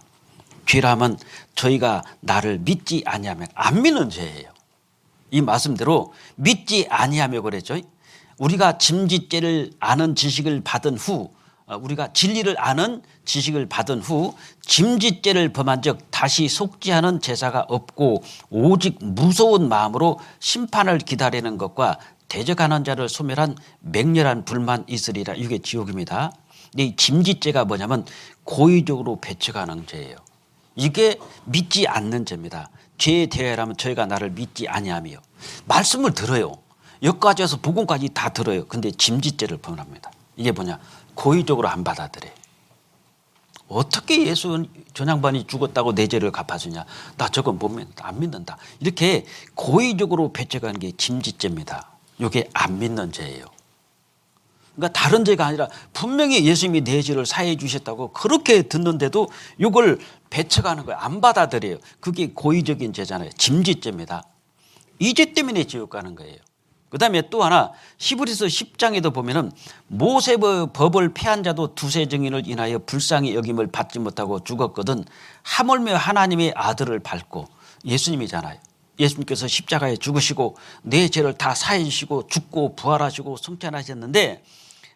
죄라면 저희가 나를 믿지 아니하면, 안 믿는 죄예요. 이 말씀대로 믿지 아니하며 그랬죠. 우리가 짐짓죄를 아는 지식을 받은 후, 우리가 진리를 아는 지식을 받은 후 짐짓죄를 범한 적 다시 속죄하는 제사가 없고 오직 무서운 마음으로 심판을 기다리는 것과 대적하는 자를 소멸한 맹렬한 불만 있으리라. 이게 지옥입니다. 근데 이 짐짓죄가 뭐냐면 고의적으로 배척하는 죄예요. 이게 믿지 않는 죄입니다. 죄에 대하여라면 저희가 나를 믿지 아니하며, 말씀을 들어요. 여기까지 와서 복음까지 다 들어요. 근데 짐짓죄를 범합니다. 이게 뭐냐? 고의적으로 안 받아들여요. 어떻게 예수 전양반이 죽었다고 내 죄를 갚아주냐? 나 저건 못 믿는다. 안 믿는다. 이렇게 고의적으로 배척하는 게 짐짓죄입니다. 이게 안 믿는 죄예요. 그러니까 다른 죄가 아니라 분명히 예수님이 내 죄를 사해 주셨다고 그렇게 듣는데도 이걸 배척하는 거예요. 안 받아들여요. 그게 고의적인 죄잖아요. 짐짓죄입니다. 이 죄 때문에 지옥 가는 거예요. 그 다음에 또 하나, 히브리서 10장에도 보면은 모세의 법을 폐한 자도 두세 증인을 인하여 불쌍히 여김을 받지 못하고 죽었거든 하물며 하나님의 아들을 밟고, 예수님이잖아요. 예수님께서 십자가에 죽으시고 내 죄를 다 사해 주시고 죽고 부활하시고 승천하셨는데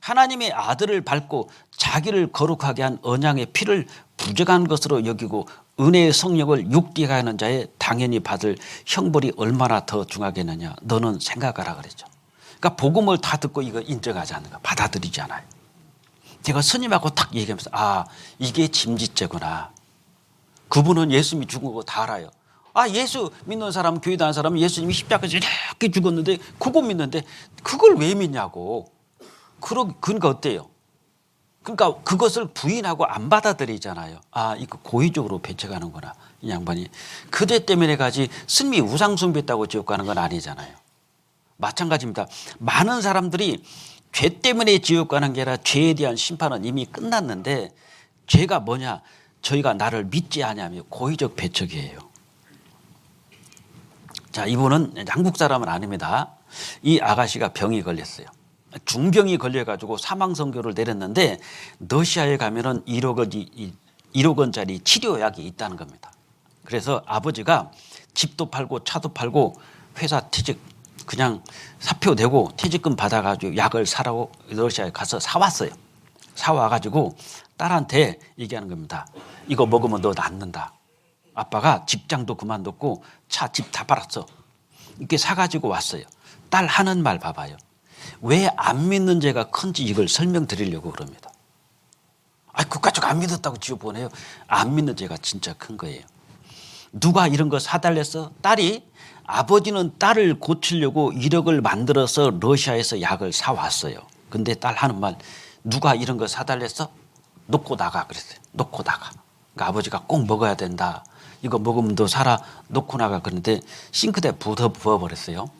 하나님의 아들을 밟고 자기를 거룩하게 한 언약의 피를 부정한 것으로 여기고 은혜의 성령을 육되게 하는 자에 당연히 받을 형벌이 얼마나 더 중하겠느냐. 너는 생각하라 그랬죠. 그러니까 복음을 다 듣고 이거 인정하지 않는 거, 받아들이지 않아요. 제가 스님하고 딱 얘기하면서 이게 짐짓죄구나. 그분은 예수님이 죽은 거 다 알아요. 아, 예수 믿는 사람, 교회 다니는 사람은 예수님이 십자가에서 이렇게 죽었는데 그거 믿는데 그걸 왜 믿냐고. 그러니까 어때요? 그러니까 그것을 부인하고 안 받아들이잖아요. 아, 이거 고의적으로 배척하는구나, 이 양반이. 그죄 때문에 가지 스님이 우상숭배했다고 지옥 가는 건 아니잖아요. 마찬가지입니다. 많은 사람들이 죄 때문에 지옥 가는 게 아니라 죄에 대한 심판은 이미 끝났는데 죄가 뭐냐? 저희가 나를 믿지 않냐며 고의적 배척이에요. 자, 이분은 한국 사람은 아닙니다. 이 아가씨가 병이 걸렸어요. 중병이 걸려가지고 사망선고를 내렸는데 러시아에 가면은 1억 원짜리 치료약이 있다는 겁니다. 그래서 아버지가 집도 팔고 차도 팔고 회사 퇴직 그냥 사표 내고 퇴직금 받아가지고 약을 사라고 러시아에 가서 사왔어요. 사와가지고 딸한테 얘기하는 겁니다. 이거 먹으면 너 낫는다. 아빠가 직장도 그만뒀고 차, 집 다 팔았어. 이렇게 사가지고 왔어요. 딸 하는 말 봐봐요. 왜 안 믿는 죄가 큰지 이걸 설명드리려고 그럽니다. 아, 그까짓 안 믿었다고 지옥 보내요. 안 믿는 죄가 진짜 큰 거예요. 누가 이런 거 사달랬어? 딸이. 아버지는 딸을 고치려고 1억을 만들어서 러시아에서 약을 사왔어요. 근데 딸 하는 말, 누가 이런 거 사달랬어? 놓고 나가 그랬어요. 놓고 나가. 그러니까 아버지가 꼭 먹어야 된다. 이거 먹으면 너 살아. 놓고 나가. 그런데 싱크대에 부어버렸어요.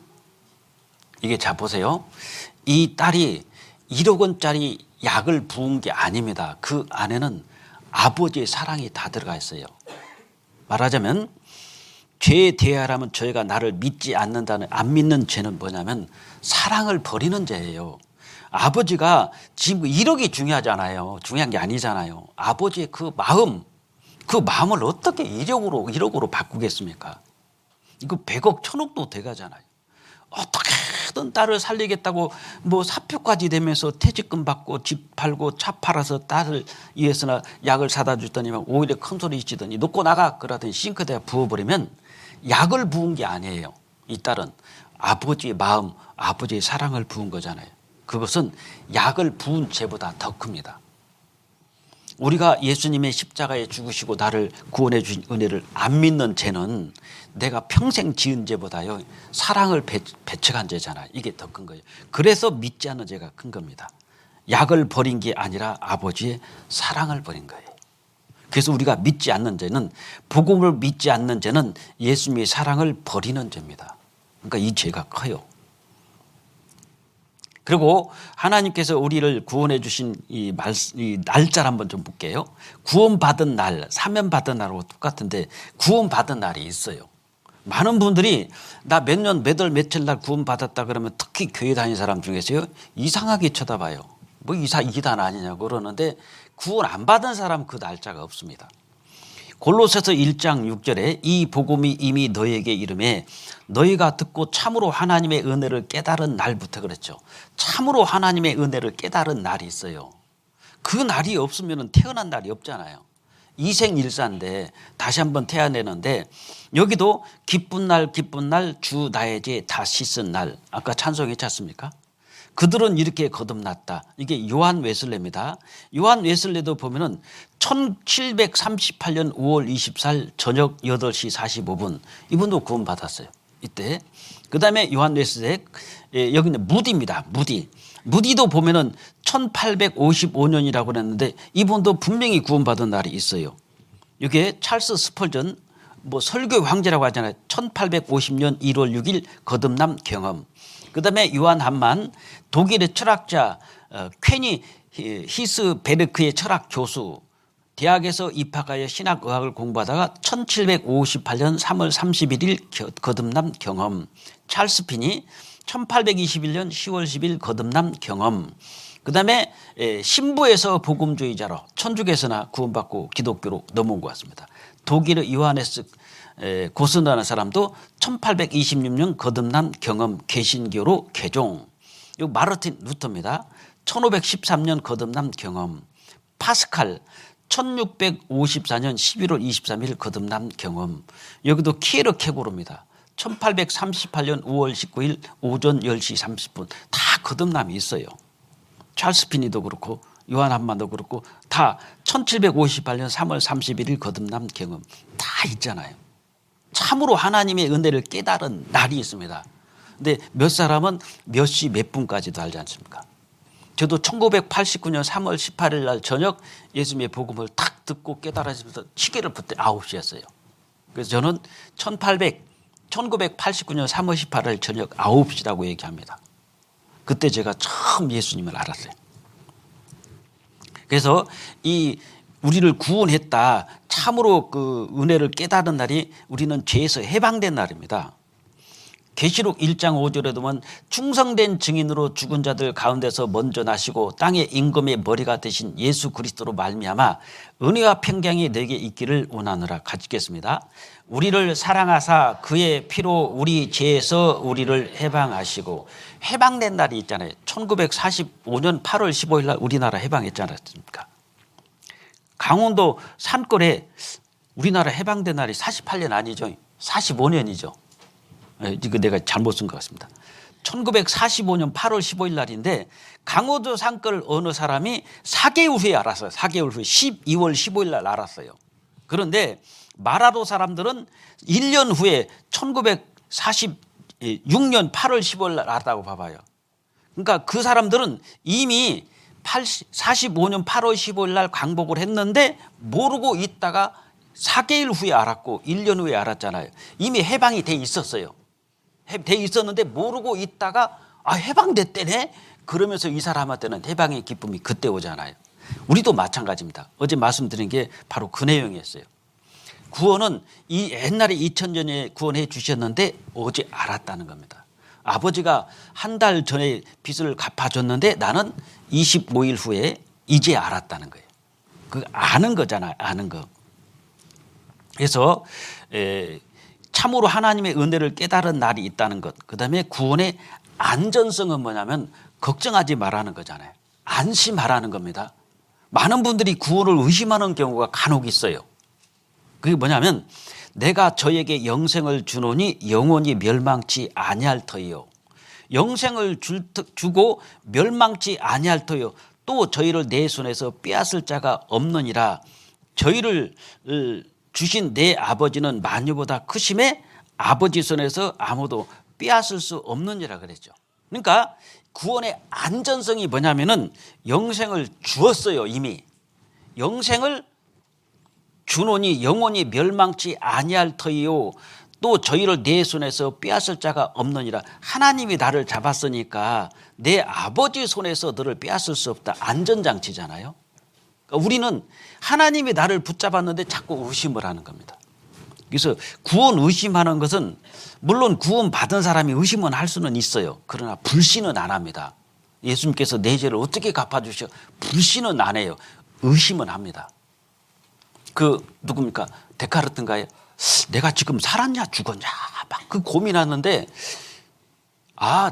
이게 자 보세요. 이 딸이 1억 원짜리 약을 부은 게 아닙니다. 그 안에는 아버지의 사랑이 다 들어가 있어요. 말하자면 죄에 대하라면 저희가 나를 믿지 않는다는, 안 믿는 죄는 뭐냐면 사랑을 버리는 죄예요. 아버지가 지금 1억이 중요하잖아요. 중요한 게 아니잖아요. 아버지의 그 마음을 어떻게 1억으로 바꾸겠습니까? 이거 100억, 1000억도 돼가잖아요. 어떻게든 딸을 살리겠다고 뭐 사표까지 되면서 퇴직금 받고 집 팔고 차 팔아서 딸을 위해서나 약을 사다 주더니만 오히려 큰 소리 치더니 놓고 나가 그러더니 싱크대에 부어버리면 약을 부은 게 아니에요. 이 딸은 아버지의 마음, 아버지의 사랑을 부은 거잖아요. 그것은 약을 부은 죄보다 더 큽니다. 우리가 예수님의 십자가에 죽으시고 나를 구원해 주신 은혜를 안 믿는 죄는 내가 평생 지은 죄보다요 사랑을 배척한 죄잖아요. 이게 더 큰 거예요. 그래서 믿지 않는 죄가 큰 겁니다. 약을 버린 게 아니라 아버지의 사랑을 버린 거예요. 그래서 우리가 믿지 않는 죄는, 복음을 믿지 않는 죄는 예수님의 사랑을 버리는 죄입니다. 그러니까 이 죄가 커요. 그리고 하나님께서 우리를 구원해 주신 이 날짜를 한번 좀 볼게요. 구원받은 날, 사면받은 날하고 똑같은데 구원받은 날이 있어요. 많은 분들이 나 몇 년, 몇 월, 며칠 날 구원받았다 그러면 특히 교회 다니는 사람 중에서요 이상하게 쳐다봐요. 뭐 이단 아니냐고 그러는데 구원 안 받은 사람 그 날짜가 없습니다. 골로새서 1장 6절에 이 복음이 이미 너희에게 이르매 너희가 듣고 참으로 하나님의 은혜를 깨달은 날부터 그랬죠. 참으로 하나님의 은혜를 깨달은 날이 있어요. 그 날이 없으면 태어난 날이 없잖아요. 이생일사인데 다시 한번 태어내는데 여기도 기쁜 날 주 나의 죄 다 씻은 날, 아까 찬송했지 않습니까? 그들은 이렇게 거듭났다. 이게 요한 웨슬레입니다. 요한 웨슬레도 보면은 1738년 5월 24일 저녁 8시 45분 이분도 구원받았어요. 이때. 그 다음에 요한 웨슬레, 여기는 무디입니다. 무디도 보면은 1855년이라고 그랬는데 이분도 분명히 구원받은 날이 있어요. 이게 찰스 스펄전 뭐 설교 황제라고 하잖아요. 1850년 1월 6일 거듭남 경험. 그 다음에 요한 한만 독일의 철학자 퀘니 히스베르크의 철학 교수, 대학에서 입학하여 신학의학을 공부하다가 1758년 3월 31일 거듭남 경험. 찰스 핀이 1821년 10월 10일 거듭남 경험. 그 다음에 신부에서 복음주의자로 천주교에서나 구원받고 기독교로 넘어온 것 같습니다. 독일의 요하네스 고스라는 사람도 1826년 거듭난 경험 개신교로 개종. 이거 마르틴 루터입니다. 1513년 거듭난 경험. 파스칼 1654년 11월 23일 거듭난 경험. 여기도 키에르케고르입니다. 1838년 5월 19일 오전 10시 30분 다 거듭남이 있어요. 찰스 피니도 그렇고 요한 한만도 그렇고 다 1758년 3월 31일 거듭남 경험 다 있잖아요. 참으로 하나님의 은혜를 깨달은 날이 있습니다. 근데 몇 사람은 몇 시 몇 분까지도 알지 않습니까? 저도 1989년 3월 18일 날 저녁 예수님의 복음을 탁 듣고 깨달아지면서 시계를 그때 9시였어요. 그래서 저는 1989년 3월 18일 저녁 9시라고 얘기합니다. 그때 제가 처음 예수님을 알았어요. 그래서 이 우리를 구원했다, 참으로 그 은혜를 깨달은 날이 우리는 죄에서 해방된 날입니다. 계시록 1장 5절에 보면 충성된 증인으로 죽은 자들 가운데서 먼저 나시고 땅의 임금의 머리가 되신 예수 그리스도로 말미암아 은혜와 평강이 내게 있기를 원하노라. 같이 읽겠습니다. 우리를 사랑하사 그의 피로 우리 죄에서 우리를 해방하시고, 해방된 날이 있잖아요. 1945년 8월 15일 날 우리나라 해방했지 않았습니까? 강원도 산골에 우리나라 해방된 날이 48년 아니죠. 45년이죠. 이거 내가 잘못 쓴 것 같습니다. 1945년 8월 15일 날인데 강원도 산골 어느 사람이 4개월 후에 알았어요. 4개월 후에 12월 15일 날 알았어요. 그런데 마라도 사람들은 1년 후에 1946년 8월 15일 날 알았다고 봐봐요. 그러니까 그 사람들은 이미 45년 8월 15일 날 광복을 했는데 모르고 있다가 4개월 후에 알았고 1년 후에 알았잖아요. 이미 해방이 돼 있었어요. 돼 있었는데 모르고 있다가 해방됐대네. 그러면서 이 사람한테는 해방의 기쁨이 그때 오잖아요. 우리도 마찬가지입니다. 어제 말씀드린 게 바로 그 내용이었어요. 구원은 이 옛날에 2000년에 구원해 주셨는데 어제 알았다는 겁니다. 아버지가 한 달 전에 빚을 갚아줬는데 나는 25일 후에 이제 알았다는 거예요. 그 아는 거잖아요. 아는 거. 그래서 참으로 하나님의 은혜를 깨달은 날이 있다는 것. 그다음에 구원의 안전성은 뭐냐면 걱정하지 말라는 거잖아요. 안심하라는 겁니다. 많은 분들이 구원을 의심하는 경우가 간혹 있어요. 그게 뭐냐면 내가 저에게 영생을 주노니 영원히 멸망치 아니할 터이요. 영생을 주고 멸망치 아니할 터이요. 또 저희를 내 손에서 빼앗을 자가 없느니라. 저희를 주신 내 아버지는 만유보다 크심에 아버지 손에서 아무도 빼앗을 수 없느니라 그랬죠. 그러니까 구원의 안전성이 뭐냐면은 영생을 주었어요. 이미 영생을 주노니 영원히 멸망치 아니할 터이요. 또 저희를 내 손에서 빼앗을 자가 없느니라. 하나님이 나를 잡았으니까 내 아버지 손에서 너를 빼앗을 수 없다. 안전장치잖아요. 그러니까 우리는 하나님이 나를 붙잡았는데 자꾸 의심을 하는 겁니다. 그래서 구원 의심하는 것은 물론 구원 받은 사람이 의심은 할 수는 있어요. 그러나 불신은 안 합니다. 예수님께서 내 죄를 어떻게 갚아주셔? 불신은 안 해요. 의심은 합니다. 그 누굽니까? 데카르트인가요? 내가 지금 살았냐 죽었냐 막 그 고민하는데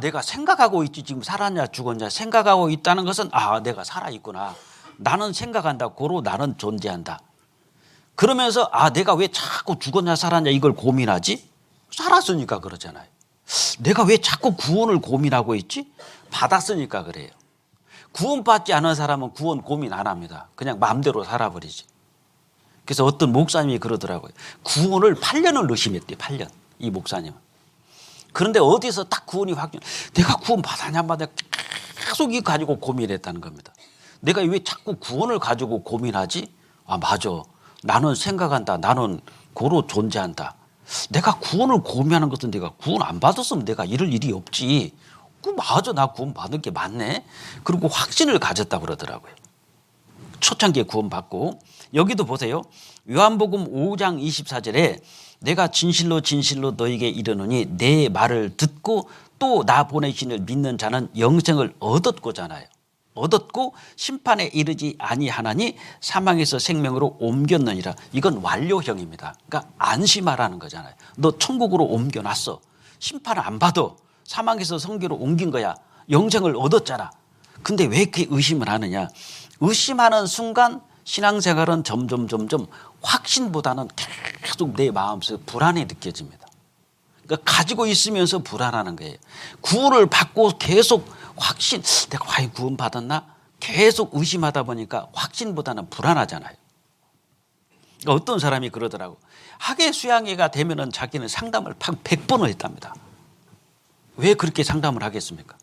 내가 생각하고 있지 지금 살았냐 죽었냐 생각하고 있다는 것은 내가 살아있구나. 나는 생각한다. 고로 나는 존재한다. 그러면서 내가 왜 자꾸 죽었냐 살았냐 이걸 고민하지? 살았으니까 그러잖아요. 내가 왜 자꾸 구원을 고민하고 있지? 받았으니까 그래요. 구원받지 않은 사람은 구원 고민 안 합니다. 그냥 마음대로 살아버리지. 그래서 어떤 목사님이 그러더라고요. 구원을 8년을 의심했대요. 8년. 이 목사님은. 그런데 어디서 딱 구원이 확정. 내가 구원 받았냐 안 받았냐 계속 이 가지고 고민했다는 겁니다. 내가 왜 자꾸 구원을 가지고 고민하지? 맞아. 나는 생각한다. 나는 고로 존재한다. 내가 구원을 고민하는 것은 내가 구원 안 받았으면 내가 이럴 일이 없지. 맞아. 나 구원 받은 게 맞네. 그리고 확신을 가졌다고 그러더라고요. 초창기에 구원 받고. 여기도 보세요. 요한복음 5장 24절에 내가 진실로 진실로 너에게 이르노니 내 말을 듣고 또 나 보내신 이를 믿는 자는 영생을 얻었고잖아요. 얻었고 심판에 이르지 아니하나니 사망에서 생명으로 옮겼느니라. 이건 완료형입니다. 그러니까 안심하라는 거잖아요. 너 천국으로 옮겨놨어. 심판을 안 받아. 사망에서 성계로 옮긴 거야. 영생을 얻었잖아. 근데 왜 이렇게 의심을 하느냐. 의심하는 순간 신앙생활은 점점 확신보다는 계속 내 마음속에 불안이 느껴집니다. 그러니까 가지고 있으면서 불안하는 거예요. 구원을 받고 계속 확신, 내가 과연 구원 받았나? 계속 의심하다 보니까 확신보다는 불안하잖아요. 그러니까 어떤 사람이 그러더라고. 학예 수양회가 되면은 자기는 상담을 100번을 했답니다. 왜 그렇게 상담을 하겠습니까?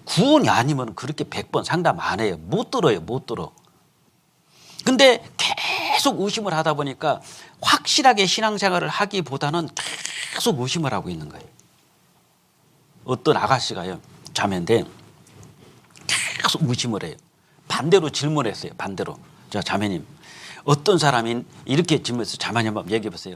구원이 아니면 그렇게 100번 상담 안 해요. 못 들어요. 못 들어. 근데 계속 의심을 하다 보니까 확실하게 신앙생활을 하기보다는 계속 의심을 하고 있는 거예요. 어떤 아가씨가요, 자매인데 계속 의심을 해요. 반대로 질문했어요. 반대로. 자, 자매님, 어떤 사람이 이렇게 질문해서 자매님 한번 얘기해 보세요.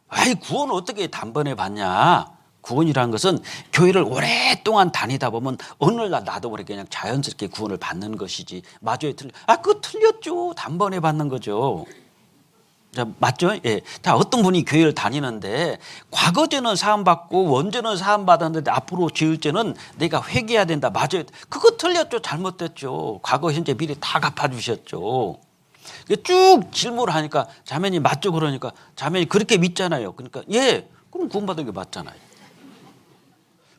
아이, 구원을 어떻게 단번에 받냐? 구원이라는 것은 교회를 오랫동안 다니다 보면 어느 날 나도 모르게 그냥 자연스럽게 구원을 받는 것이지. 맞아요? 그거 틀렸죠. 단번에 받는 거죠. 자, 맞죠? 예. 자, 어떤 분이 교회를 다니는데 과거죄는 사함받고 원죄는 사함받았는데 앞으로 지을 죄는 내가 회개해야 된다. 맞아요. 그거 틀렸죠. 잘못됐죠. 과거, 현재, 미래 다 갚아주셨죠. 쭉 질문을 하니까 자매님 맞죠? 그러니까 자매님 그렇게 믿잖아요. 그러니까 예, 그럼 구원받은 게 맞잖아요.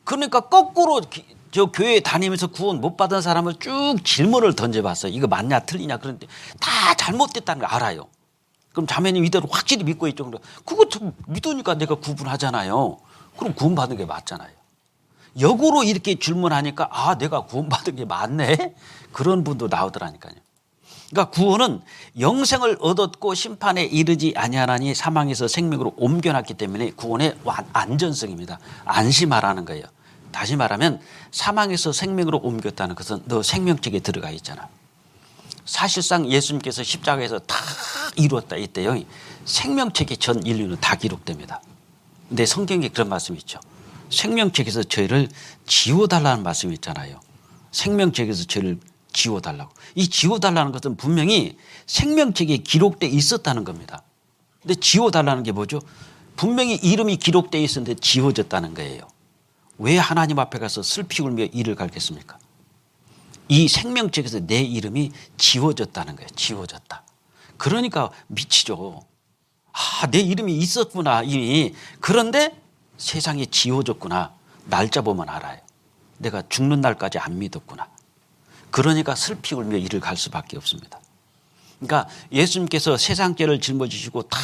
그러니까 거꾸로 저 교회 다니면서 구원 못 받은 사람을 쭉 질문을 던져봤어요. 이거 맞냐 틀리냐. 그런데 다 잘못됐다는 걸 알아요. 그럼 자매님 이대로 확실히 믿고 있죠. 그거 좀 믿으니까 내가 구분하잖아요. 그럼 구원받은 게 맞잖아요. 역으로 이렇게 질문하니까 아, 내가 구원받은 게 맞네. 그런 분도 나오더라니까요. 그러니까 구원은 영생을 얻었고 심판에 이르지 아니하나니 사망에서 생명으로 옮겨놨기 때문에 구원의 안전성입니다. 안심하라는 거예요. 다시 말하면 사망에서 생명으로 옮겼다는 것은 너 생명책에 들어가 있잖아. 사실상 예수님께서 십자가에서 다 이루었다 이때요. 생명책에 전 인류는 다 기록됩니다. 근데 성경에 그런 말씀이 있죠. 생명책에서 저희를 지워달라는 말씀이 있잖아요. 생명책에서 저희를 지워달라고. 이 지워달라는 것은 분명히 생명책에 기록되어 있었다는 겁니다. 근데 지워달라는 게 뭐죠? 분명히 이름이 기록되어 있었는데 지워졌다는 거예요. 왜 하나님 앞에 가서 슬피 울며 이를 갈겠습니까? 이 생명책에서 내 이름이 지워졌다는 거예요. 지워졌다. 그러니까 미치죠. 아, 내 이름이 있었구나 이미. 그런데 세상에 지워졌구나. 날짜 보면 알아요. 내가 죽는 날까지 안 믿었구나. 그러니까 슬피 울며 이를 갈 수밖에 없습니다. 그러니까 예수님께서 세상 죄를 짊어지시고 다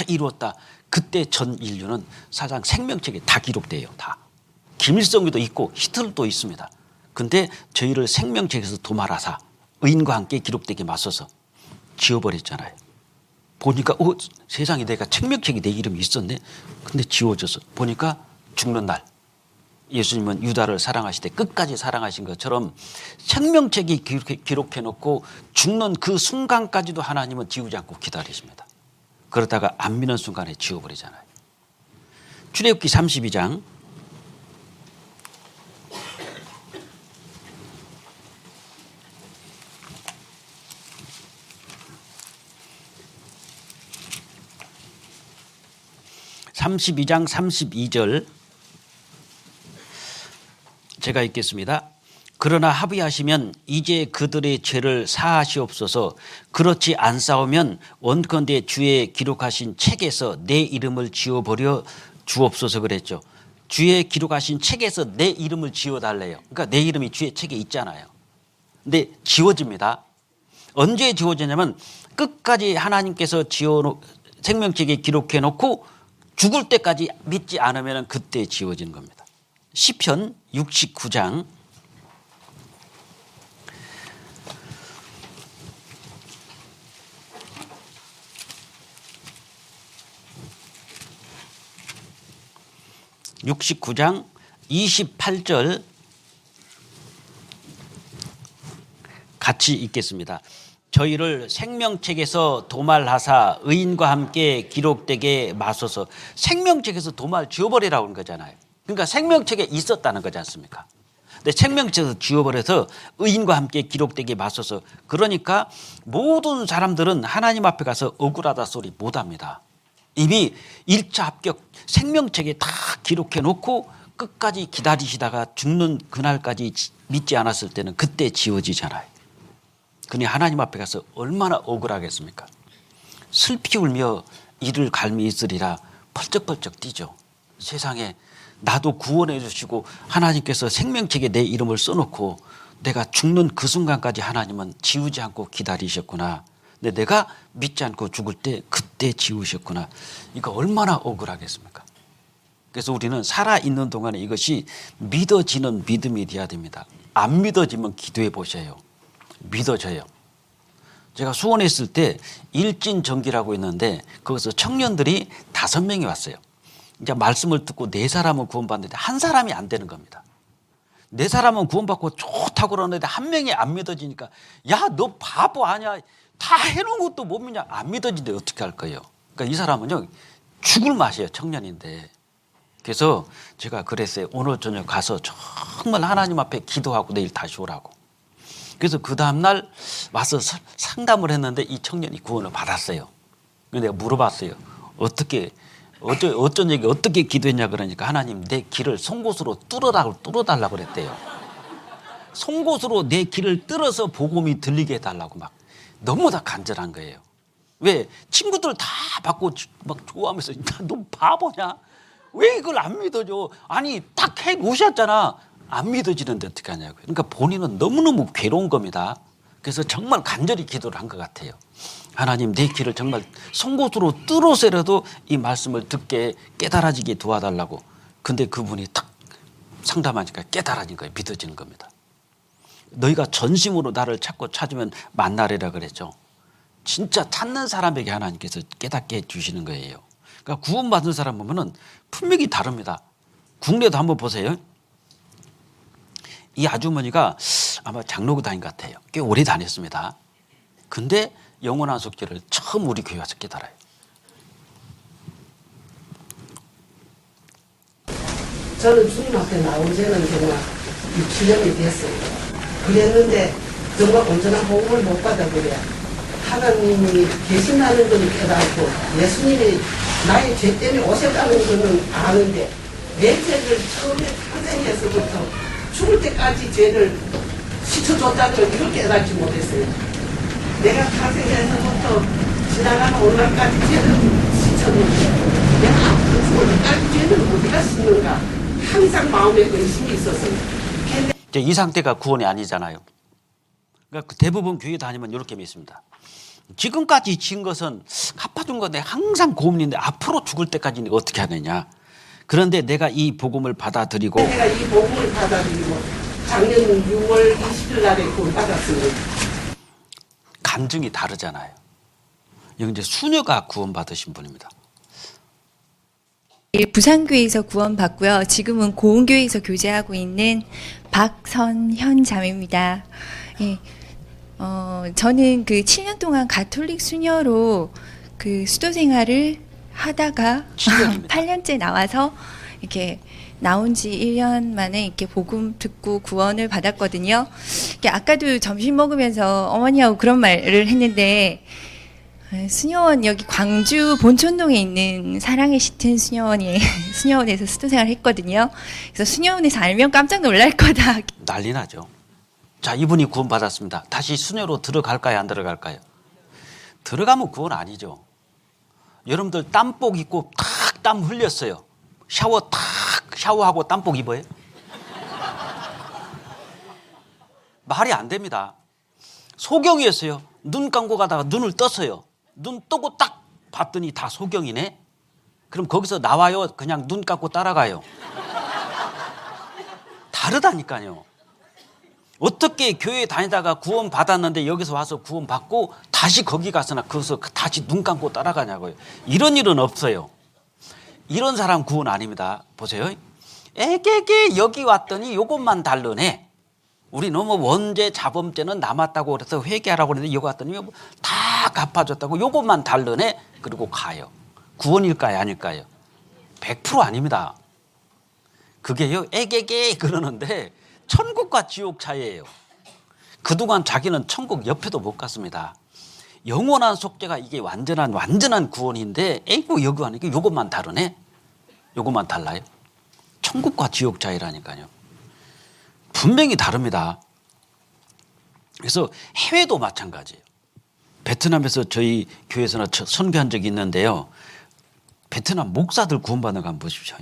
이루었다. 그때 전 인류는 사상 생명책에 다 기록돼요. 다. 김일성도 있고 히틀러도 있습니다. 근데 저희를 생명책에서 도말하사 의인과 함께 기록되게 맞서서 지워버렸잖아요. 보니까 세상에 내가 생명책에 내 이름이 있었네. 근데 지워져서 보니까 죽는 날 예수님은 유다를 사랑하실 때 끝까지 사랑하신 것처럼 생명책에 기록해 놓고 죽는 그 순간까지도 하나님은 지우지 않고 기다리십니다. 그러다가 안 믿는 순간에 지워버리잖아요. 출애굽기 32장 32장 32절 제가 읽겠습니다. 그러나 합의하시면 이제 그들의 죄를 사하시옵소서. 그렇지 않사오면 원컨대 주의 기록하신 책에서 내 이름을 지워버려 주옵소서 그랬죠. 주의 기록하신 책에서 내 이름을 지워달래요. 그러니까 내 이름이 주의 책에 있잖아요. 근데 지워집니다. 언제 지워지냐면 끝까지 하나님께서 생명책에 기록해 놓고 죽을 때까지 믿지 않으면 그때 지워지는 겁니다. 시편 69장 28절 같이 읽겠습니다. 저희를 생명책에서 도말하사 의인과 함께 기록되게 마소서. 생명책에서 도말 지워버리라고 하는 거잖아요. 그러니까 생명책에 있었다는 거지 않습니까? 근데 생명책에서 지워버려서 의인과 함께 기록되게 마소서. 그러니까 모든 사람들은 하나님 앞에 가서 억울하다 소리 못합니다. 이미 1차 합격 생명책에 다 기록해 놓고 끝까지 기다리시다가 죽는 그날까지 믿지 않았을 때는 그때 지워지잖아요. 그니 하나님 앞에 가서 얼마나 억울하겠습니까? 슬피 울며 이를 갈미 있으리라 펄쩍펄쩍 뛰죠. 세상에 나도 구원해 주시고 하나님께서 생명책에 내 이름을 써놓고 내가 죽는 그 순간까지 하나님은 지우지 않고 기다리셨구나. 근데 내가 믿지 않고 죽을 때 그때 지우셨구나. 이거 얼마나 억울하겠습니까? 그래서 우리는 살아있는 동안에 이것이 믿어지는 믿음이 돼야 됩니다. 안 믿어지면 기도해 보셔요. 믿어져요. 제가 수원에 있을 때 일진정기라고 있는데 거기서 청년들이 5명이 왔어요. 이제 말씀을 듣고 4사람은 구원받는데 한 사람이 안 되는 겁니다. 4사람은 구원받고 좋다고 그러는데 한 명이 안 믿어지니까 야, 너 바보 아니야. 다 해놓은 것도 못 믿냐. 안 믿어지는데 어떻게 할 거예요. 그러니까 이 사람은요 죽을 맛이에요. 청년인데. 그래서 제가 그랬어요. 오늘 저녁 가서 정말 하나님 앞에 기도하고 내일 다시 오라고. 그래서 그 다음날 와서 상담을 했는데 이 청년이 구원을 받았어요. 그래서 내가 물어봤어요. 어쩐 얘기 어떻게 기도했냐 그러니까 하나님 내 길을 송곳으로 뚫어달라고 그랬대요. 송곳으로 내 길을 뚫어서 복음이 들리게 해달라고 막 너무 다 간절한 거예요. 왜? 친구들 다 받고 막 좋아하면서 너 바보냐? 왜 이걸 안 믿어줘? 아니 딱 해 놓으셨잖아. 안 믿어지는데 어떻게 하냐고요. 그러니까 본인은 너무너무 괴로운 겁니다. 그래서 정말 간절히 기도를 한 것 같아요. 하나님 내 길을 정말 송곳으로 뚫어서라도 이 말씀을 듣게 깨달아지게 도와달라고. 근데 그분이 딱 상담하니까 깨달아진 거예요. 믿어지는 겁니다. 너희가 전심으로 나를 찾으면 만나리라 그랬죠. 진짜 찾는 사람에게 하나님께서 깨닫게 해주시는 거예요. 그러니까 구원받은 사람 보면은 분명히 다릅니다. 국내도 한번 보세요. 이 아주머니가 아마 장로교 다닌 것 같아요. 꽤 오래 다녔습니다. 근데 영원한 속죄를 처음 우리 교회 와서 깨달아요. 저는 주님 앞에 나온 지는 정말 6~7년이 됐어요. 그랬는데 정말 온전한 복음을 못 받아버려. 하나님이 계신다는 걸 깨닫고 예수님이 나의 죄 때문에 오셨다는 것은 아는데 내 죄를 처음에 탄생해서부터 죽을 때까지 죄를 씻어줬다는 걸 이걸 깨닫지 못했어요. 내가 탄생해서부터 지나가는 오늘까지 죄를 씻어줬는데 내가 앞으로 죽을 때까지 죄를 어디가 씻는가 항상 마음에 의심이 있었어요. 이 상태가 구원이 아니잖아요. 그러니까 대부분 교회 다니면 이렇게 믿습니다. 지금까지 지은 것은 갚아준 건데 항상 고민인데 앞으로 죽을 때까지는 어떻게 하느냐. 그런데 내가 이 복음을 받아들이고 내가 이 복음을 받아들이고 작년 6월 20일 날에 구원 받았습니다. 감정이 다르잖아요. 여기 이제 수녀가 구원 받으신 분입니다. 부산교회에서 구원받고요. 지금은 고은교회에서 교제하고 있는 박선현 자매입니다. 예. 저는 그 7년 동안 가톨릭 수녀로 그 수도 생활을 하다가 8년째 나와서 이렇게 나온 지 1년 만에 이렇게 복음 듣고 구원을 받았거든요. 아까도 점심 먹으면서 어머니하고 그런 말을 했는데 수녀원 여기 광주 본촌동에 있는 사랑의 짙은 수녀원에서 수도생활을 했거든요. 그래서 수녀원에서 알면 깜짝 놀랄 거다. 난리 나죠. 자, 이분이 구원 받았습니다. 다시 수녀로 들어갈까요, 안 들어갈까요? 들어가면 구원 아니죠. 여러분들 땀복 입고 탁 땀 흘렸어요. 샤워하고 땀복 입어요? 말이 안 됩니다. 소경이었어요. 눈 감고 가다가 눈을 떴어요. 눈 뜨고 딱 봤더니 다 소경이네. 그럼 거기서 나와요? 그냥 눈 감고 따라가요? 다르다니까요. 어떻게 교회 다니다가 구원 받았는데 여기서 와서 구원 받고 다시 거기 가서나 거기서 다시 눈 감고 따라가냐고요. 이런 일은 없어요. 이런 사람 구원 아닙니다. 보세요. 애게게 여기 왔더니 요것만 다르네. 우리 너무 원죄 자범죄는 남았다고 그래서 회개하라고 그랬는데 여기 왔더니 다 갚아줬다고 요것만 다르네. 그리고 가요. 구원일까요, 아닐까요? 100% 아닙니다. 그게요, 애게게 그러는데 천국과 지옥 차이예요. 그동안 자기는 천국 옆에도 못 갔습니다. 영원한 속죄가 이게 완전한 구원인데 에이구 여기 하니까 요것만 다르네. 요것만 달라요. 천국과 지옥 차이라니까요. 분명히 다릅니다. 그래서 해외도 마찬가지예요. 베트남에서 저희 교회에서는 선교한 적이 있는데요. 베트남 목사들 구원받는 거 한번 보십시오.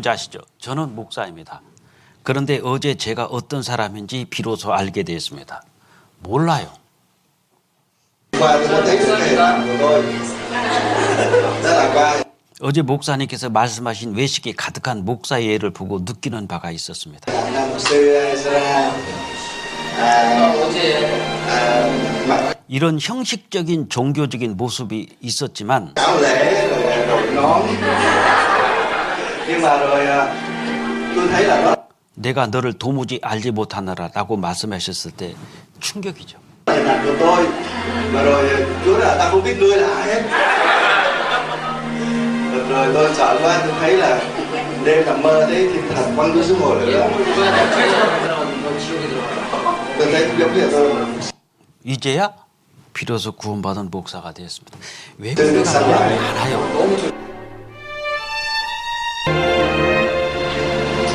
누군지 아시죠? 저는 목사입니다. 그런데 어제 제가 어떤 사람인지 비로소 알게 되었습니다. 몰라요. Qua tôi có thấy sự thể hiện của tôi. Đó là qua 어제 목사님께서 말씀하신 외식이 가득한 목사의 예를 보고 느끼는 바가 있었습니다. Nam Mục sư Sarah mặc 이런 형식적인 종교적인 모습이 있었지만 áo lễ rồi đội nón. Nhưng mà rồi tôi thấy là đó 내가 너를 도무지 알지 못하느라라고 말씀하셨을 때 충격이죠. là hình ảnh của tôi. Và rồi Chúa là ta không biết ngươi là ai hết. Rồi tôi sợ quá, tôi thấy là đêm nằm mơ thấy thiên thần quăng tôi xuống hồ lửa. Tôi thấy giống như là tôi 이제야 비로소 구원받은 목사가 되었습니다. 왜 Từ được 그런가 sáng lại. 알아요.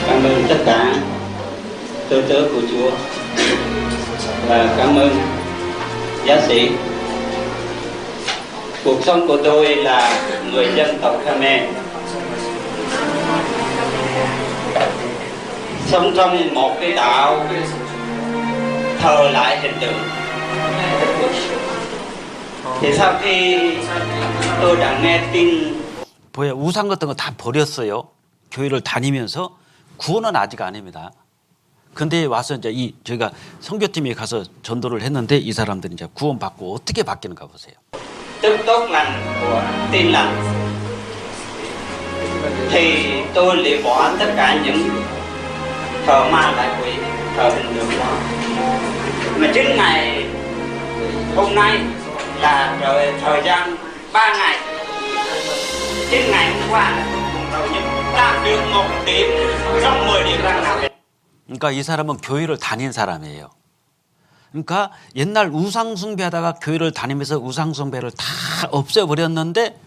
Cảm ơn tất cả tơ tớ của Chúa và cảm ơn giáo sĩ. Cuộc sống của tôi là người dân tộc Khmer, sống trong một cái đạo thờ lại hình tượng. Thì sau khi tôi đã nghe tin 보여 우상 같은 거 다 버렸어요. 교회를 다니면서 구원은 아직 아닙니다. 근데 와서 이제 저희가 선교팀이 가서 전도를 했는데 이 사람들이 이제 구원받고 어떻게 바뀌는가 보세요. tức tốt lành của tin lành thì tôi lìa bỏ tất cả những thờ ma lại quỷ, thờ hình tượng đó. Mà chính ngày hôm nay là rồi thời gian 3 ngày, chính ngày hôm qua là tôi đạt được một điểm trong 10 điểm răng nào. 그러니까 이 사람은 교회를 다닌 사람이에요. 그러니까 옛날 우상 숭배하다가 교회를 다니면서 우상 숭배를 다 없애버렸는데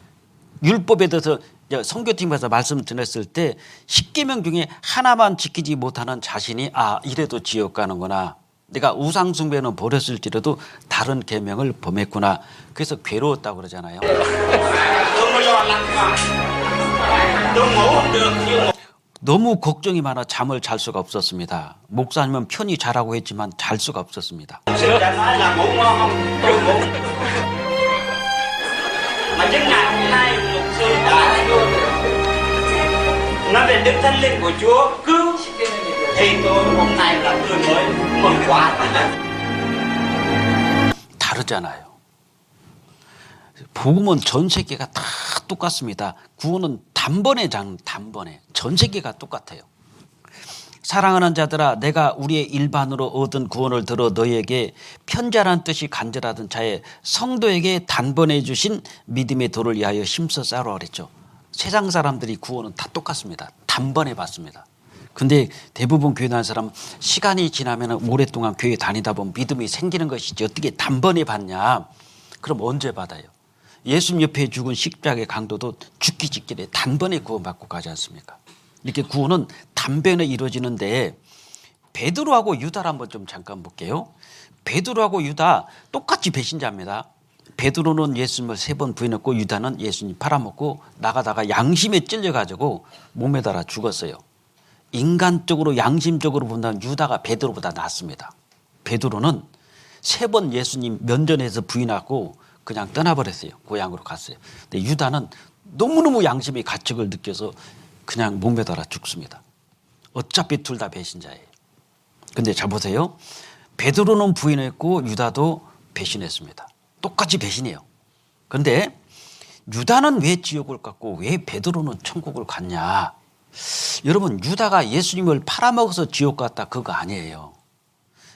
율법에 대해서 선교팀에서 말씀 드렸을 때 10계명 중에 하나만 지키지 못하는 자신이 이래도 지옥 가는구나. 내가 우상 숭배는 버렸을지라도 다른 계명을 범했구나. 그래서 괴로웠다고 그러잖아요. 너무 걱정이 많아 잠을 잘 수가 없었습니다. 목사님은 편히 자라고 했지만 잘 수가 없었습니다. Sư đã nói là ngủ ngon không? Chưa ngủ. Mà chính ngày hôm nay mục sư đã nói về đức thánh linh của Chúa cứu thì tôi hôm nay là người mới mừng quá. 다르잖아요. 복음은 전 세계가 다 똑같습니다. 구원은 단번에 전 세계가 똑같아요. 사랑하는 자들아 내가 우리의 일반으로 얻은 구원을 들어 너희에게 편자란 뜻이 간절하던 자의 성도에게 단번에 주신 믿음의 도를 위하여 힘써 싸우라 그랬죠. 세상 사람들이 구원은 다 똑같습니다. 단번에 받습니다. 근데 대부분 교회 다니는 사람은 시간이 지나면 오랫동안 교회 다니다 보면 믿음이 생기는 것이지 어떻게 단번에 받냐. 그럼 언제 받아요? 예수님 옆에 죽은 십자가의 강도도 죽기 직전에 단번에 구원받고 가지 않습니까? 이렇게 구원은 단번에 이루어지는데 베드로하고 유다를 한번 좀 잠깐 볼게요. 베드로하고 유다 똑같이 배신자입니다. 베드로는 예수님을 3번 부인했고 유다는 예수님 팔아먹고 나가다가 양심에 찔려가지고 몸에 달아 죽었어요. 인간적으로 양심적으로 본다면 유다가 베드로보다 낫습니다. 베드로는 3번 예수님 면전에서 부인하고 그냥 떠나버렸어요. 고향으로 갔어요. 근데 유다는 너무너무 양심의 가책을 느껴서 그냥 몸에 달아 죽습니다. 어차피 둘 다 배신자예요. 근데 잘 보세요. 베드로는 부인했고 유다도 배신했습니다. 똑같이 배신해요. 그런데 유다는 왜 지옥을 갔고 왜 베드로는 천국을 갔냐. 여러분 유다가 예수님을 팔아먹어서 지옥 갔다 그거 아니에요.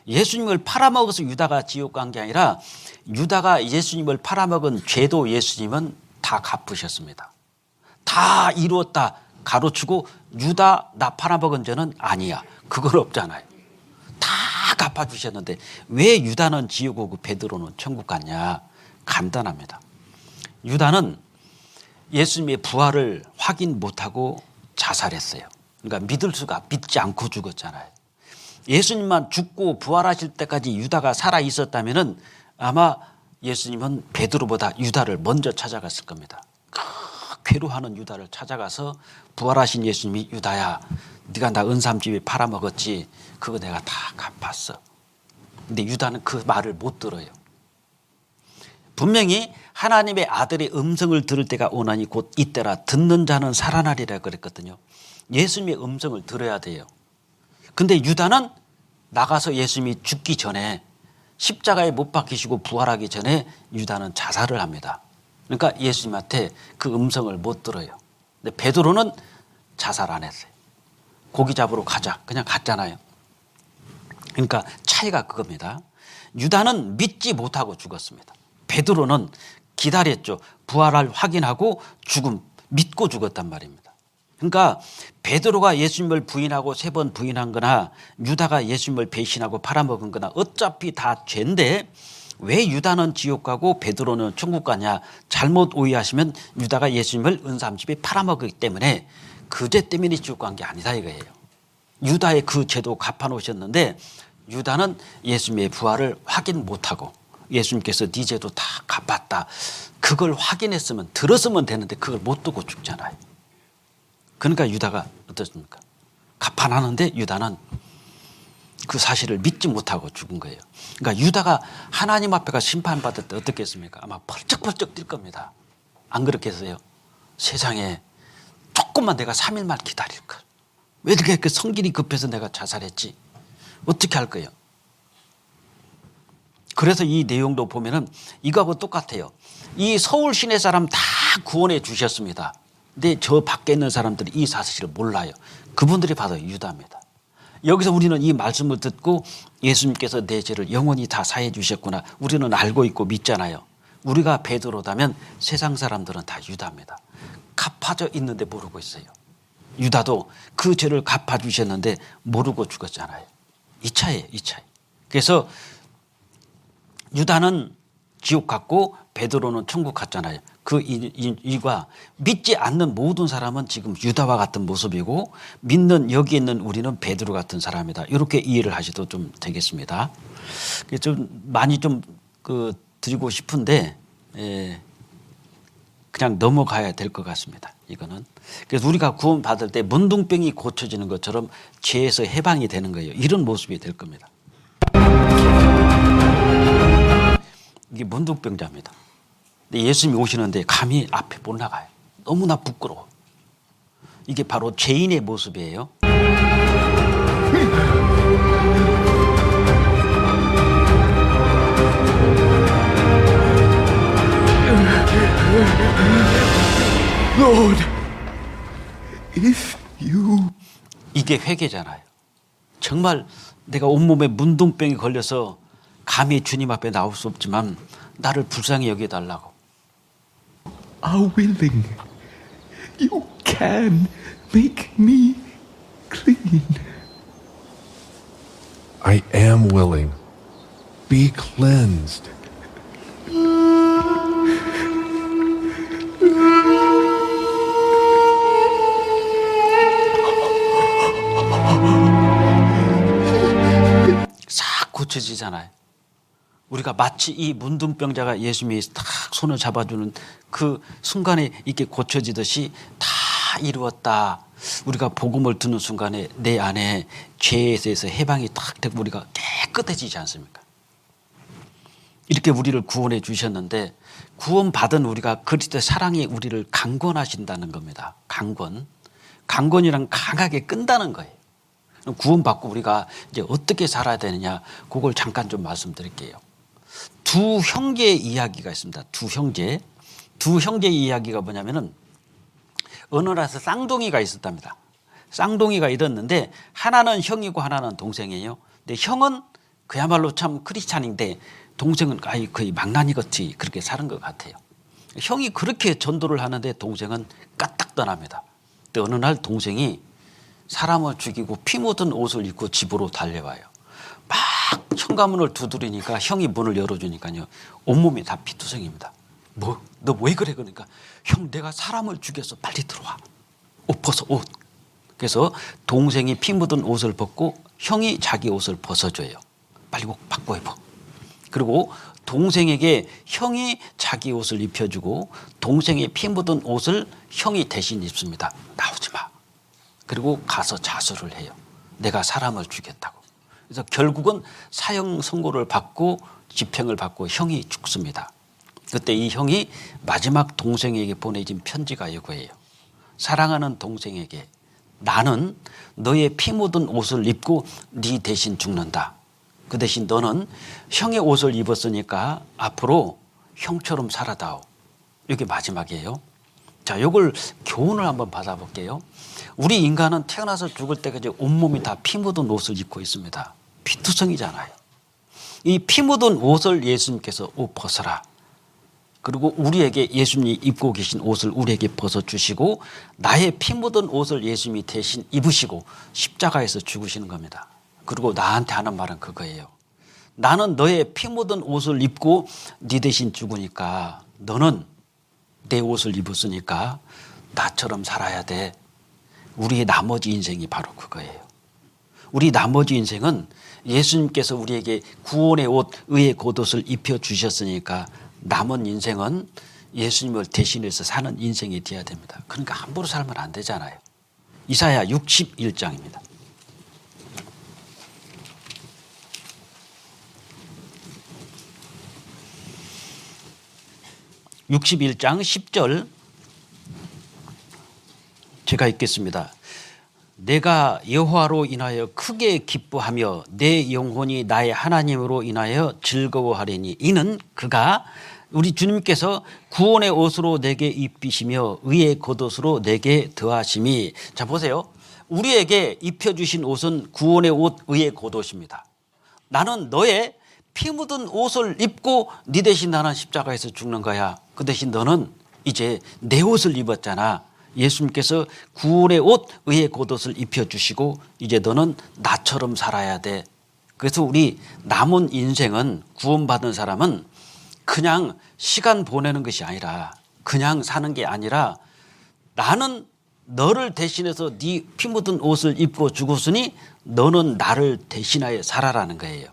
예수님을 팔아먹어서 유다가 지옥 간 게 아니라 유다가 예수님을 팔아먹은 죄도 예수님은 다 갚으셨습니다. 다 이루었다 가로치고 유다 나 팔아먹은 죄는 아니야. 그건 없잖아요. 다 갚아주셨는데 왜 유다는 지옥 오고 베드로는 천국 갔냐. 간단합니다. 유다는 예수님의 부활을 확인 못하고 자살했어요. 그러니까 믿지 않고 죽었잖아요. 예수님만 죽고 부활하실 때까지 유다가 살아 있었다면은 아마 예수님은 베드로보다 유다를 먼저 찾아갔을 겁니다. 괴로워하는 유다를 찾아가서 부활하신 예수님이 유다야 네가 나 은삼집에 팔아먹었지 그거 내가 다 갚았어. 근데 유다는 그 말을 못 들어요. 분명히 하나님의 아들의 음성을 들을 때가 오나니 곧 이때라 듣는 자는 살아나리라 그랬거든요. 예수님의 음성을 들어야 돼요. 근데 유다는 나가서 예수님이 죽기 전에 십자가에 못 박히시고 부활하기 전에 유다는 자살을 합니다. 그러니까 예수님한테 그 음성을 못 들어요. 근데 베드로는 자살 안 했어요. 고기 잡으러 가자. 그냥 갔잖아요. 그러니까 차이가 그겁니다. 유다는 믿지 못하고 죽었습니다. 베드로는 기다렸죠. 부활을 확인하고 죽음, 믿고 죽었단 말입니다. 그러니까 베드로가 예수님을 부인하고 3번 부인한 거나 유다가 예수님을 배신하고 팔아먹은 거나 어차피 다 죄인데 왜 유다는 지옥 가고 베드로는 천국 가냐 잘못 오해하시면 유다가 예수님을 은삼집에 팔아먹었기 때문에 그 죄 때문에 지옥 간 게 아니다 이거예요. 유다의 그 죄도 갚아놓으셨는데 유다는 예수님의 부활을 확인 못하고 예수님께서 네 죄도 다 갚았다. 그걸 확인했으면 들었으면 되는데 그걸 못 듣고 죽잖아요. 그러니까 유다가 어떻습니까? 갚아나는데 유다는 그 사실을 믿지 못하고 죽은 거예요. 그러니까 유다가 하나님 앞에 가 심판받을 때 어떻게 했습니까? 아마 펄쩍펄쩍 뛸 겁니다. 안 그렇겠어요? 세상에 조금만 내가 3일만 기다릴 걸. 왜 이렇게 성질이 급해서 내가 자살했지? 어떻게 할 거예요? 그래서 이 내용도 보면은 이거하고 똑같아요. 이 서울 시내 사람 다 구원해 주셨습니다. 근데 저 밖에 있는 사람들이 이 사실을 몰라요. 그분들이 바로 유다입니다. 여기서 우리는 이 말씀을 듣고 예수님께서 내 죄를 영원히 다 사해 주셨구나. 우리는 알고 있고 믿잖아요. 우리가 베드로다면 세상 사람들은 다 유다입니다. 갚아져 있는데 모르고 있어요. 유다도 그 죄를 갚아주셨는데 모르고 죽었잖아요. 이 차이예요. 이 차이. 그래서 유다는 지옥 갔고 베드로는 천국 갔잖아요. 그 이유가 믿지 않는 모든 사람은 지금 유다와 같은 모습이고 믿는 여기 있는 우리는 베드로 같은 사람이다. 이렇게 이해를 하셔도 좀 되겠습니다. 좀 많이 좀 드리고 싶은데 그냥 넘어가야 될 것 같습니다. 이거는. 그래서 우리가 구원 받을 때 문둥병이 고쳐지는 것처럼 죄에서 해방이 되는 거예요. 이런 모습이 될 겁니다. 이게 문둥병자입니다. 근데 예수님이 오시는데 감히 앞에 못 나가요. 너무나 부끄러워. 이게 바로 죄인의 모습이에요. Lord, if you... 이게 회개잖아요. 정말 내가 온몸에 문둥병이 걸려서 감히 주님 앞에 나올 수 없지만 나를 불쌍히 여겨달라고. are willing, you can make me clean. I am willing. Be cleansed. 싹 고쳐지잖아요. 우리가 마치 이 문둥병자가 예수님이 딱 손을 잡아주는 그 순간에 이렇게 고쳐지듯이 다 이루었다. 우리가 복음을 듣는 순간에 내 안에 죄에서 해방이 딱 되고 우리가 깨끗해지지 않습니까? 이렇게 우리를 구원해 주셨는데 구원받은 우리가 그리스도의 사랑이 우리를 강권하신다는 겁니다. 강권이란 강하게 끈다는 거예요. 구원받고 우리가 이제 어떻게 살아야 되느냐 그걸 잠깐 좀 말씀드릴게요. 두 형제의 이야기가 있습니다. 두 형제의 이야기가 뭐냐면은 어느 나라에서 쌍둥이가 있었답니다. 쌍둥이가 있었는데 하나는 형이고 하나는 동생이에요. 근데 형은 그야말로 참 크리스찬인데 동생은 거의 망나니같이 그렇게 사는 것 같아요. 형이 그렇게 전도를 하는데 동생은 까딱 떠납니다. 근데 어느 날 동생이 사람을 죽이고 피 묻은 옷을 입고 집으로 달려와요. 막 현관문을 두드리니까 형이 문을 열어주니까요. 온몸이 다 피투성입니다. 너 왜 그래? 그러니까 형 내가 사람을 죽여서 빨리 들어와. 옷 벗어 옷. 그래서 동생이 피 묻은 옷을 벗고 형이 자기 옷을 벗어줘요. 빨리 옷 바꿔 입어. 그리고 동생에게 형이 자기 옷을 입혀주고 동생의 피 묻은 옷을 형이 대신 입습니다. 나오지 마. 그리고 가서 자수를 해요. 내가 사람을 죽였다고. 그래서 결국은 사형 선고를 받고 집행을 받고 형이 죽습니다. 그때 이 형이 마지막 동생에게 보내진 편지가 이거예요. 사랑하는 동생에게 나는 너의 피 묻은 옷을 입고 네 대신 죽는다. 그 대신 너는 형의 옷을 입었으니까 앞으로 형처럼 살아다오. 이게 마지막이에요. 자, 이걸 교훈을 한번 받아볼게요. 우리 인간은 태어나서 죽을 때까지 온몸이 다 피 묻은 옷을 입고 있습니다. 피투성이잖아요. 이 피 묻은 옷을 예수님께서 옷 벗어라. 그리고 우리에게 예수님이 입고 계신 옷을 우리에게 벗어주시고 나의 피 묻은 옷을 예수님이 대신 입으시고 십자가에서 죽으시는 겁니다. 그리고 나한테 하는 말은 그거예요. 나는 너의 피 묻은 옷을 입고 네 대신 죽으니까 너는 내 옷을 입었으니까 나처럼 살아야 돼. 우리의 나머지 인생이 바로 그거예요. 우리 나머지 인생은 예수님께서 우리에게 구원의 옷, 의의 겉옷을 입혀주셨으니까 남은 인생은 예수님을 대신해서 사는 인생이 되어야 됩니다. 그러니까 함부로 살면 안 되잖아요. 이사야 61장입니다. 61장 10절 제가 읽겠습니다. 내가 여호와로 인하여 크게 기뻐하며 내 영혼이 나의 하나님으로 인하여 즐거워하리니 이는 그가 우리 주님께서 구원의 옷으로 내게 입히시며 의의 겉옷으로 내게 더하심이. 자, 보세요. 우리에게 입혀주신 옷은 구원의 옷, 의의 겉옷입니다. 나는 너의 피 묻은 옷을 입고 네 대신 나는 십자가에서 죽는 거야. 그 대신 너는 이제 내 옷을 입었잖아. 예수님께서 구원의 옷, 의의 겉옷을 입혀주시고 이제 너는 나처럼 살아야 돼. 그래서 우리 남은 인생은, 구원받은 사람은 그냥 시간 보내는 것이 아니라, 그냥 사는 게 아니라, 나는 너를 대신해서 네 피 묻은 옷을 입고 죽었으니 너는 나를 대신하여 살아라는 거예요.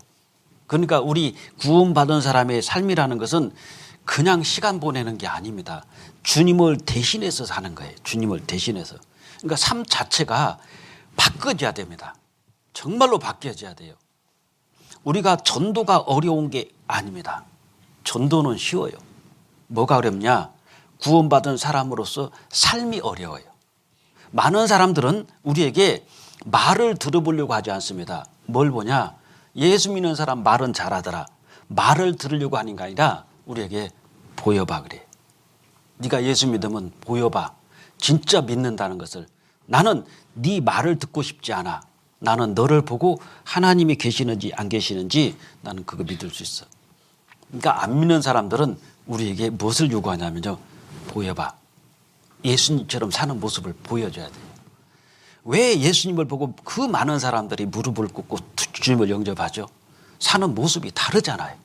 그러니까 우리 구원받은 사람의 삶이라는 것은 그냥 시간 보내는 게 아닙니다. 주님을 대신해서 사는 거예요. 주님을 대신해서. 그러니까 삶 자체가 바뀌어져야 됩니다. 정말로 바뀌어져야 돼요. 우리가 전도가 어려운 게 아닙니다. 전도는 쉬워요. 뭐가 어렵냐? 구원받은 사람으로서 삶이 어려워요. 많은 사람들은 우리에게 말을 들어보려고 하지 않습니다. 뭘 보냐? 예수 믿는 사람 말은 잘하더라. 말을 들으려고 하는 게 아니라 우리에게 보여봐 그래. 네가 예수 믿으면 보여봐. 진짜 믿는다는 것을. 나는 네 말을 듣고 싶지 않아. 나는 너를 보고 하나님이 계시는지 안 계시는지 나는 그거 믿을 수 있어. 그러니까 안 믿는 사람들은 우리에게 무엇을 요구하냐면요. 보여봐. 예수님처럼 사는 모습을 보여줘야 돼요. 왜 예수님을 보고 그 많은 사람들이 무릎을 꿇고 주님을 영접하죠? 사는 모습이 다르잖아요.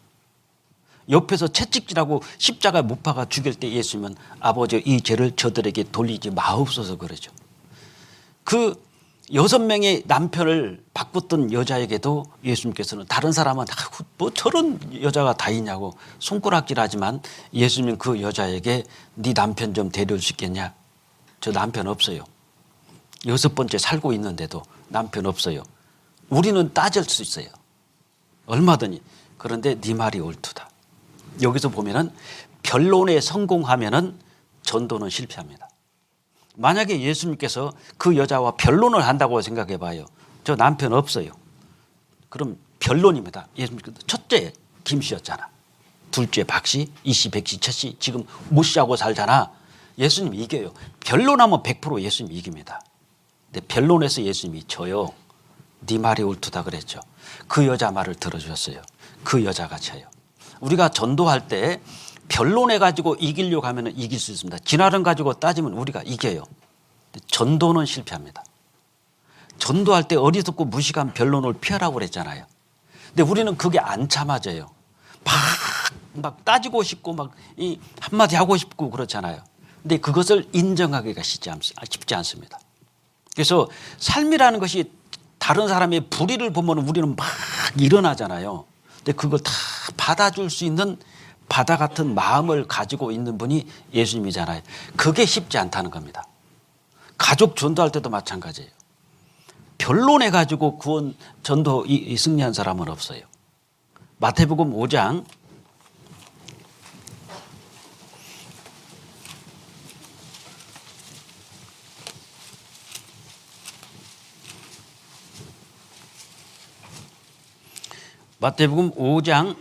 옆에서 채찍질하고 십자가에 못 박아 죽일 때 예수님은 아버지 이 죄를 저들에게 돌리지 마옵소서 그러죠. 그 6명의 남편을 바꿨던 여자에게도 예수님께서는 다른 사람은 뭐 저런 여자가 다 있냐고 손가락질하지만 예수님은 그 여자에게 네 남편 좀 데려올 수 있겠냐? 저 남편 없어요. 6번째 살고 있는데도 남편 없어요. 우리는 따질 수 있어요. 얼마든지. 그런데 네 말이 옳도다. 여기서 보면은 변론에 성공하면은 전도는 실패합니다. 만약에 예수님께서 그 여자와 변론을 한다고 생각해 봐요. 저 남편 없어요. 그럼 변론입니다. 예수님께서 첫째 김씨였잖아. 둘째 박씨, 이씨, 백씨, 첫씨 지금 모씨하고 살잖아. 예수님 이겨요. 변론하면 100% 예수님 이깁니다. 근데 변론에서 예수님이 져요. 네 말이 옳도다 그랬죠. 그 여자 말을 들어주셨어요. 그 여자가 져요. 우리가 전도할 때 변론해가지고 이기려고 하면 이길 수 있습니다. 진화론 가지고 따지면 우리가 이겨요. 전도는 실패합니다. 전도할 때 어리석고 무식한 변론을 피하라고 그랬잖아요. 근데 우리는 그게 안 참아져요. 막 따지고 싶고 막 이 한마디 하고 싶고 그렇잖아요. 근데 그것을 인정하기가 쉽지 않습니다. 그래서 삶이라는 것이 다른 사람의 불의를 보면 우리는 막 일어나잖아요. 근데 그걸 다 받아줄 수 있는 바다 같은 마음을 가지고 있는 분이 예수님이잖아요. 그게 쉽지 않다는 겁니다. 가족 전도할 때도 마찬가지예요. 변론해 가지고 구원 전도 승리한 사람은 없어요. 마태복음 5장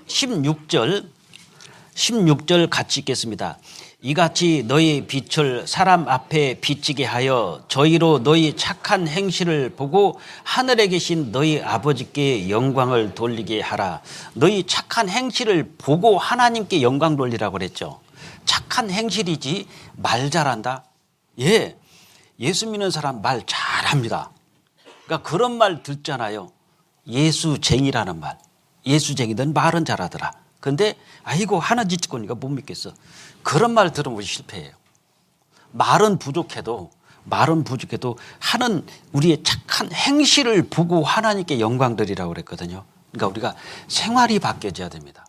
16절 같이 읽겠습니다. 이같이 너희 빛을 사람 앞에 비치게 하여 저희로 너희 착한 행실을 보고 하늘에 계신 너희 아버지께 영광을 돌리게 하라. 너희 착한 행실을 보고 하나님께 영광 돌리라고 그랬죠. 착한 행실이지 말 잘한다? 예, 예수 믿는 사람 말 잘합니다. 그러니까 그런 말 듣잖아요. 예수쟁이라는 말. 예수쟁이든 말은 잘하더라. 근데 아이고 하나 짓거니까 못 믿겠어. 그런 말 들으면 실패해요. 말은 부족해도 하는 우리의 착한 행실을 보고 하나님께 영광 드리라고 그랬거든요. 그러니까 우리가 생활이 바뀌어져야 됩니다.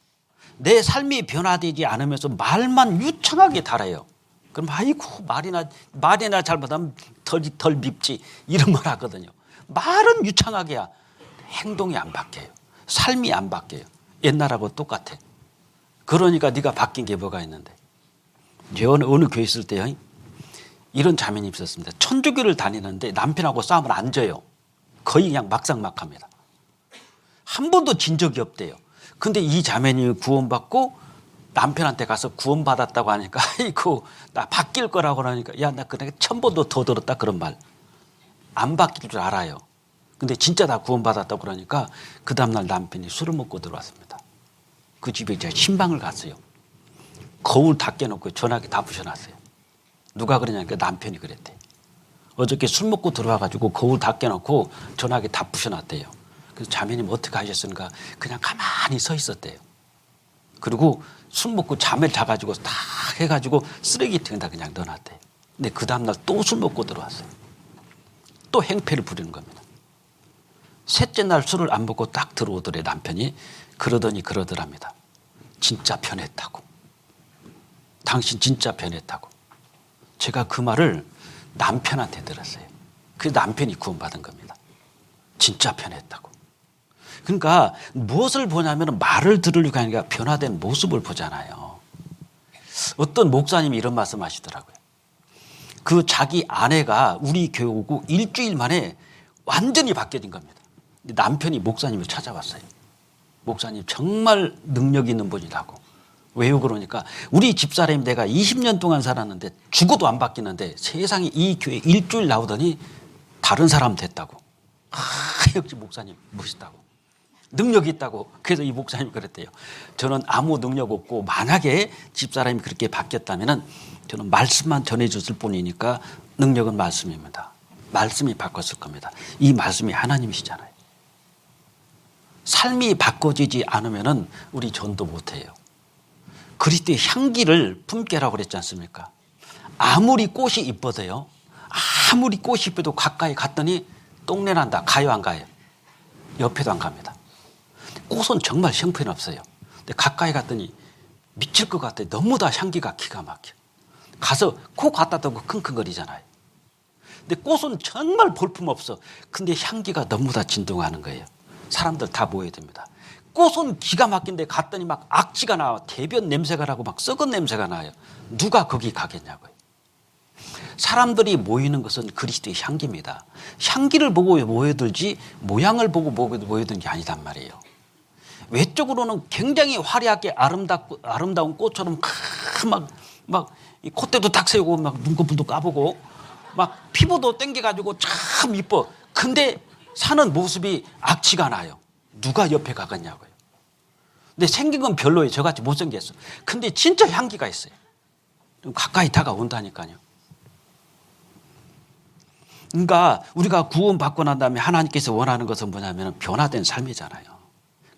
내 삶이 변화되지 않으면서 말만 유창하게 달아요. 그럼 아이고 말이나 잘못하면 덜 밉지 이런 말 하거든요. 말은 유창하게 해야 행동이 안 바뀌어요. 삶이 안 바뀌어요. 옛날하고 똑같아. 그러니까 네가 바뀐 게 뭐가 있는데. 어느 교회 있을 때요. 이런 자매님이 있었습니다. 천주교를 다니는데 남편하고 싸우면 안 져요. 거의 그냥 막상막합니다. 한 번도 진 적이 없대요. 근데 이 자매님이 구원받고 남편한테 가서 구원받았다고 하니까 아이고 나 바뀔 거라고 하니까 야 나 그래 1000번도 더 들었다 그런 말. 안 바뀔 줄 알아요. 근데 진짜 다 구원받았다고 그러니까 그 다음날 남편이 술을 먹고 들어왔습니다. 그 집에 제가 신방을 갔어요. 거울 다 깨놓고 전화기 다 부셔놨어요. 누가 그러냐니까 남편이 그랬대. 어저께 술 먹고 들어와가지고 거울 다 깨놓고 전화기 다 부셔놨대요. 그래서 자매님 어떻게 하셨습니까? 그냥 가만히 서 있었대요. 그리고 술 먹고 잠을 자가지고 다 해가지고 쓰레기통에다 그냥 넣어놨대요. 근데 그 다음날 또 술 먹고 들어왔어요. 또 행패를 부리는 겁니다. 셋째 날 술을 안 먹고 딱 들어오더래 남편이. 그러더니 그러더랍니다. 진짜 변했다고. 당신 진짜 변했다고. 제가 그 말을 남편한테 들었어요. 그 남편이 구원받은 겁니다. 진짜 변했다고. 그러니까 무엇을 보냐면 말을 들으려고 하니까 변화된 모습을 보잖아요. 어떤 목사님이 이런 말씀 하시더라고요. 그 자기 아내가 우리 교회 오고 일주일 만에 완전히 바뀌어진 겁니다. 남편이 목사님을 찾아왔어요. 목사님 정말 능력 있는 분이라고. 왜요? 그러니까 우리 집사람이 내가 20년 동안 살았는데 죽어도 안 바뀌는데 세상에 이 교회 일주일 나오더니 다른 사람 됐다고. 역시 목사님 멋있다고. 능력이 있다고. 그래서 이 목사님이 그랬대요. 저는 아무 능력 없고 만약에 집사람이 그렇게 바뀌었다면 저는 말씀만 전해줬을 뿐이니까 능력은 말씀입니다. 말씀이 바꿨을 겁니다. 이 말씀이 하나님이시잖아요. 삶이 바꿔지지 않으면 우리 전도 못해요. 그리스도의 향기를 품게라고 그랬지 않습니까? 아무리 꽃이 이뻐도요. 아무리 꽃이 이뻐도 가까이 갔더니 똥내 난다. 가요 안 가요? 옆에도 안 갑니다. 꽃은 정말 형편없어요. 근데 가까이 갔더니 미칠 것 같아요. 너무 다 향기가 기가 막혀. 가서 코 갖다 대고 킁킁거리잖아요. 근데 꽃은 정말 볼품없어. 근데 향기가 너무 다 진동하는 거예요. 사람들 다 모여야 됩니다. 꽃은 기가 막힌데 갔더니 막 악취가 나와. 대변 냄새가 나고 막 썩은 냄새가 나요. 누가 거기 가겠냐고요. 사람들이 모이는 것은 그리스도의 향기입니다. 향기를 보고 모여들지 모양을 보고 모여드는 게 아니단 말이에요. 외적으로는 굉장히 화려하게 아름다운 꽃처럼 막 콧대도 딱 세우고 막 눈꺼풀도 까보고 막 피부도 땡겨가지고 참 이뻐. 근데 사는 모습이 악취가 나요. 누가 옆에 가겠냐고요. 근데 생긴 건 별로예요. 저같이 못생겼어. 근데 진짜 향기가 있어요. 가까이 다가온다니까요. 그러니까 우리가 구원받고 난 다음에 하나님께서 원하는 것은 뭐냐면 변화된 삶이잖아요.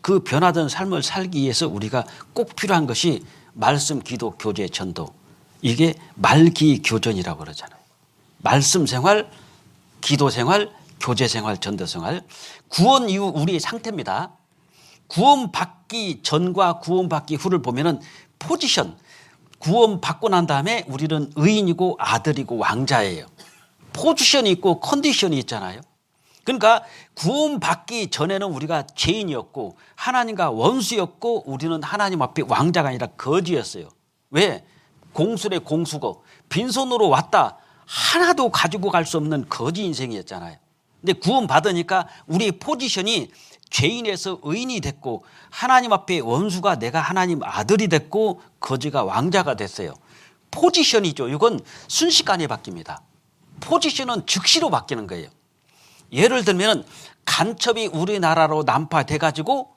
그 변화된 삶을 살기 위해서 우리가 꼭 필요한 것이 말씀, 기도, 교제, 전도. 이게 말기교전이라고 그러잖아요. 말씀 생활, 기도 생활, 교제 생활, 전도 생활. 구원 이후 우리의 상태입니다. 구원받기 전과 구원받기 후를 보면은 포지션, 구원받고 난 다음에 우리는 의인이고 아들이고 왕자예요. 포지션이 있고 컨디션이 있잖아요. 그러니까 구원받기 전에는 우리가 죄인이었고 하나님과 원수였고 우리는 하나님 앞에 왕자가 아니라 거지였어요. 왜? 공술의 공수고 빈손으로 왔다 하나도 가지고 갈 수 없는 거지 인생이었잖아요. 근데 구원받으니까 우리의 포지션이 죄인에서 의인이 됐고 하나님 앞에 원수가 내가 하나님 아들이 됐고 거지가 왕자가 됐어요. 포지션이죠. 이건 순식간에 바뀝니다. 포지션은 즉시로 바뀌는 거예요. 예를 들면 간첩이 우리나라로 난파돼 가지고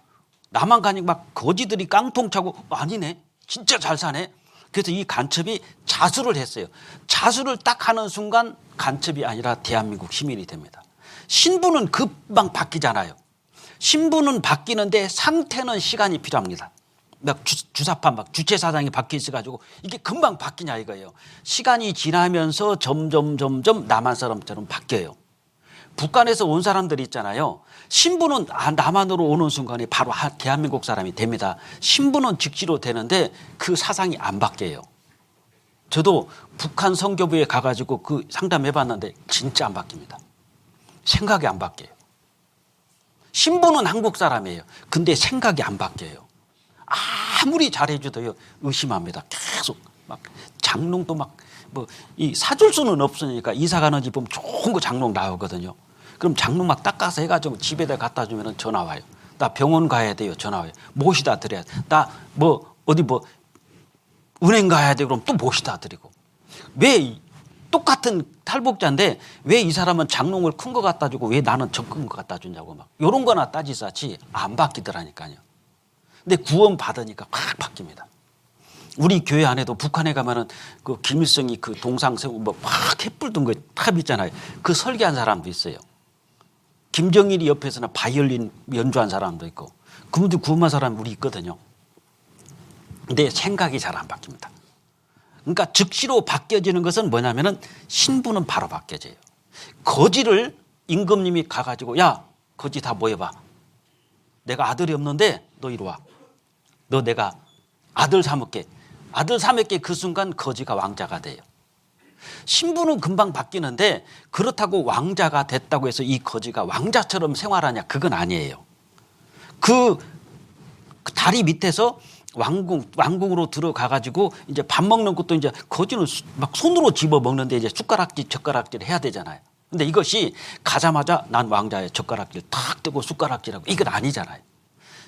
나만 가니까 막 거지들이 깡통 차고 아니네 진짜 잘 사네. 그래서 이 간첩이 자수를 했어요. 자수를 딱 하는 순간 간첩이 아니라 대한민국 시민이 됩니다. 신분은 금방 바뀌잖아요. 신분은 바뀌는데 상태는 시간이 필요합니다. 막 주사판 막 주체사상이 바뀌어 있어가지고 이게 금방 바뀌냐 이거예요. 시간이 지나면서 점점 남한 사람처럼 바뀌어요. 북한에서 온 사람들이 있잖아요. 신분은 남한으로 오는 순간에 바로 대한민국 사람이 됩니다. 신분은 즉시로 되는데 그 사상이 안 바뀌어요. 저도 북한 선교부에 가가지고 그 상담해봤는데 진짜 안 바뀝니다. 생각이 안 바뀌어요. 신분은 한국 사람이에요. 근데 생각이 안 바뀌어요. 아무리 잘해줘도요 의심합니다. 계속 막 장롱도 막 뭐 이 사줄 수는 없으니까 이사 가는 집 보면 좋은 거 장롱 나오거든요. 그럼 장롱 막 닦아서 해가지고 집에다 갖다 주면은 전화 와요. 나 병원 가야 돼요. 전화 와요. 모시다 드려야 돼. 나 뭐 어디 뭐 은행 가야 돼. 그럼 또 모시다 드리고. 왜 똑같은 탈북자인데 왜 이 사람은 장롱을 큰 거 갖다 주고 왜 나는 적은 거 갖다 주냐고 막 이런 거나 따지사지 안 바뀌더라니까요. 근데 구원 받으니까 확 바뀝니다. 우리 교회 안에도 북한에 가면은 그 김일성이 그 동상 세우고 막 횃불 든 거 탑 있잖아요. 그 설계한 사람도 있어요. 김정일이 옆에서는 바이올린 연주한 사람도 있고 그분들 구원한 사람이 우리 있거든요. 근데 생각이 잘 안 바뀝니다. 그러니까 즉시로 바뀌어지는 것은 뭐냐면은 신분은 바로 바뀌어져요. 거지를 임금님이 가가지고 야 거지 다 모여봐. 내가 아들이 없는데 너 이리 와. 너 내가 아들 삼을게. 아들 삼을게 그 순간 거지가 왕자가 돼요. 신분은 금방 바뀌는데 그렇다고 왕자가 됐다고 해서 이 거지가 왕자처럼 생활하냐 그건 아니에요. 그 다리 밑에서 왕궁으로 들어가가지고 이제 밥 먹는 것도 이제 거지는 막 손으로 집어 먹는데 이제 숟가락질 젓가락질 해야 되잖아요. 근데 이것이 가자마자 난 왕자의 젓가락질 탁 뜨고 숟가락질하고 이건 아니잖아요.